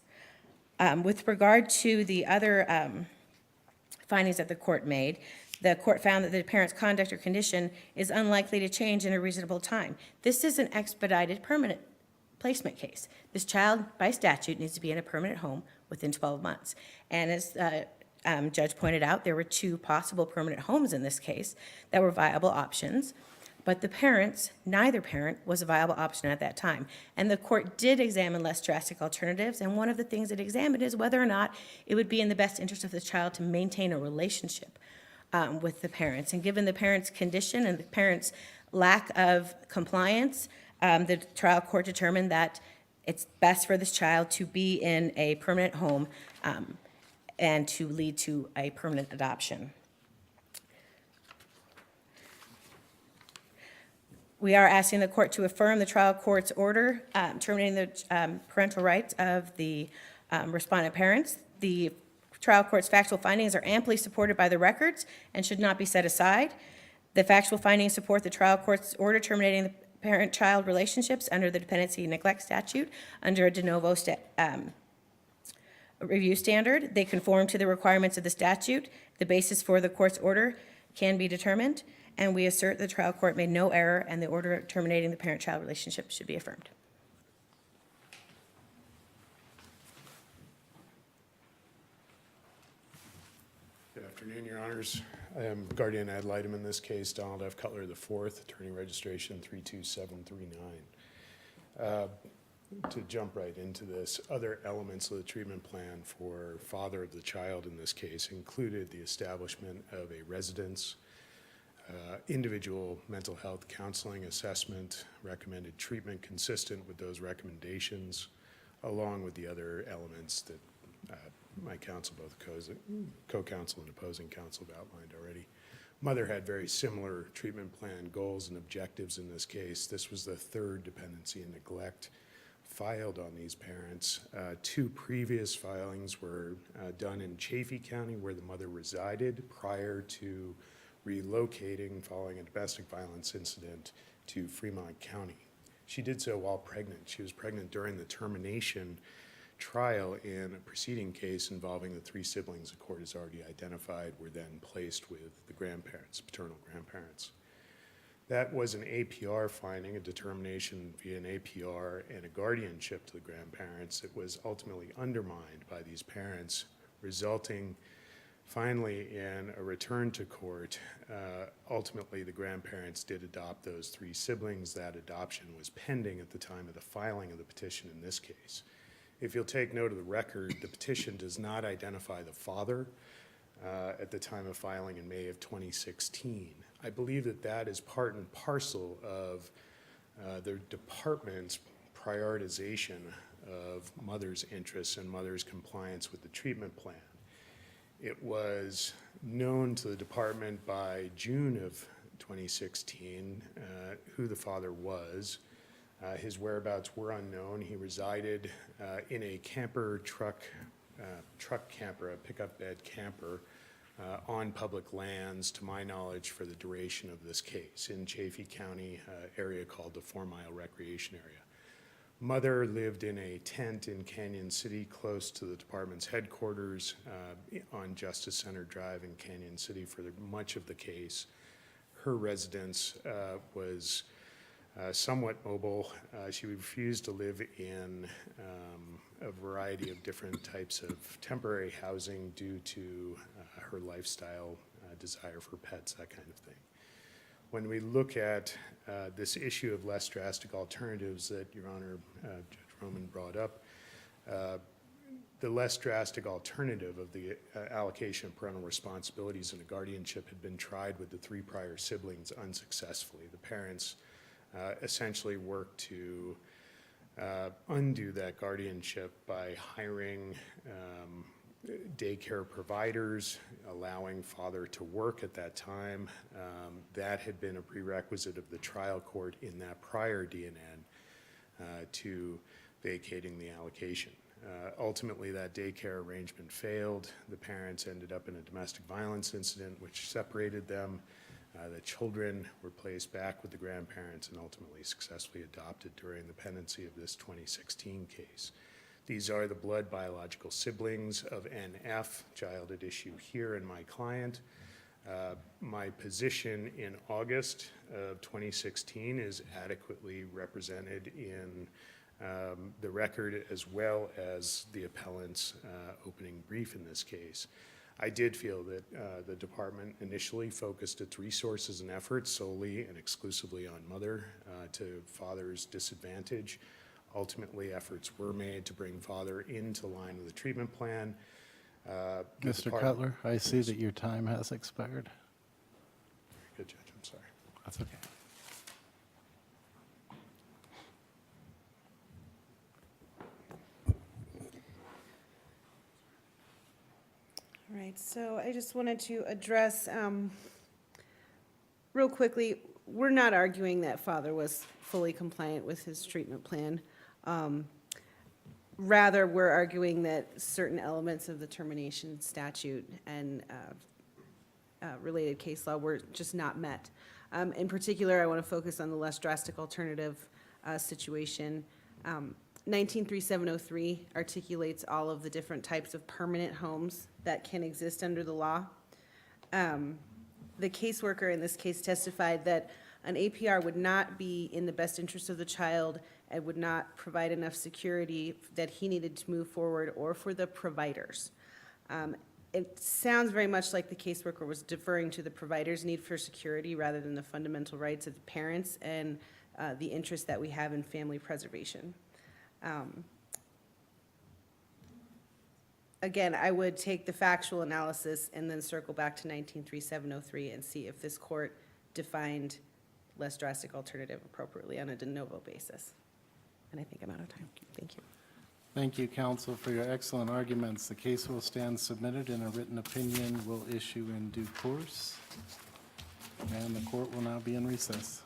With regard to the other findings that the court made, the court found that the parent's conduct or condition is unlikely to change in a reasonable time. This is an expedited permanent placement case. This child, by statute, needs to be in a permanent home within 12 months. And as Judge pointed out, there were two possible permanent homes in this case that were viable options, but the parents, neither parent was a viable option at that time. And the court did examine less drastic alternatives, and one of the things it examined is whether or not it would be in the best interest of the child to maintain a relationship with the parents. And given the parents' condition and the parents' lack of compliance, the trial court determined that it's best for this child to be in a permanent home and to lead to a permanent adoption. We are asking the court to affirm the trial court's order terminating the parental rights of the respondent parents. The trial court's factual findings are amply supported by the records and should not be set aside. The factual findings support the trial court's order terminating the parent-child relationships under the dependency and neglect statute under a de novo review standard. They conform to the requirements of the statute. The basis for the court's order can be determined, and we assert the trial court made no error and the order terminating the parent-child relationship should be affirmed. Good afternoon, Your Honors. I am guardian ad litem in this case, Donald F. Cutler IV, attorney registration 32739. To jump right into this, other elements of the treatment plan for father of the child in this case included the establishment of a residence, individual mental health counseling assessment, recommended treatment consistent with those recommendations, along with the other elements that my counsel, both co-counsel and opposing counsel, have outlined already. Mother had very similar treatment plan goals and objectives in this case. This was the third dependency and neglect filed on these parents. Two previous filings were done in Chaffee County, where the mother resided prior to relocating following a domestic violence incident to Fremont County. She did so while pregnant. She was pregnant during the termination trial in a preceding case involving the three siblings the court has already identified were then placed with the grandparents, paternal grandparents. That was an APR finding, a determination via an APR and a guardianship to the grandparents. It was ultimately undermined by these parents, resulting finally in a return to court. Ultimately, the grandparents did adopt those three siblings. That adoption was pending at the time of the filing of the petition in this case. If you'll take note of the record, the petition does not identify the father at the time of filing in May of 2016. I believe that that is part and parcel of the department's prioritization of mother's interests and mother's compliance with the treatment plan. It was known to the department by June of 2016 who the father was. His whereabouts were unknown. He resided in a camper truck camper, a pickup bed camper, on public lands, to my knowledge, for the duration of this case in Chaffee County area called the 4 Mile Recreation Area. Mother lived in a tent in Canyon City, close to the department's headquarters on Justice Center Drive in Canyon City for much of the case. Her residence was somewhat mobile. She refused to live in a variety of different types of temporary housing due to her lifestyle, desire for pets, that kind of thing. When we look at this issue of less drastic alternatives that Your Honor, Judge Roman brought up, the less drastic alternative of the allocation of parental responsibilities in a guardianship had been tried with the three prior siblings unsuccessfully. The parents essentially worked to undo that guardianship by hiring daycare providers, allowing father to work at that time. That had been a prerequisite of the trial court in that prior DNN to vacating the allocation. Ultimately, that daycare arrangement failed. The parents ended up in a domestic violence incident which separated them. The children were placed back with the grandparents and ultimately successfully adopted during the pendency of this 2016 case. These are the blood biological siblings of N.F., child at issue here, and my client. My position in August of 2016 is adequately represented in the record as well as the appellant's opening brief in this case. I did feel that the department initially focused its resources and efforts solely and exclusively on mother to father's disadvantage. Ultimately, efforts were made to bring father into line with the treatment plan. Mr. Cutler, I see that your time has expired. Good, Judge, I'm sorry. That's okay. All right, so I just wanted to address, real quickly, we're not arguing that father was fully compliant with his treatment plan. Rather, we're arguing that certain elements of the termination statute and related case law were just not met. In particular, I want to focus on the less drastic alternative situation. 193703 articulates all of the different types of permanent homes that can exist under the law. The caseworker in this case testified that an APR would not be in the best interest of the child and would not provide enough security that he needed to move forward or for the providers. It sounds very much like the caseworker was deferring to the provider's need for security rather than the fundamental rights of the parents and the interest that we have in family preservation. Again, I would take the factual analysis and then circle back to 193703 and see if this court defined less drastic alternative appropriately on a de novo basis. And I think I'm out of time. Thank you. Thank you, counsel, for your excellent arguments. The case will stand submitted and a written opinion will issue in due course. And the court will now be in recess.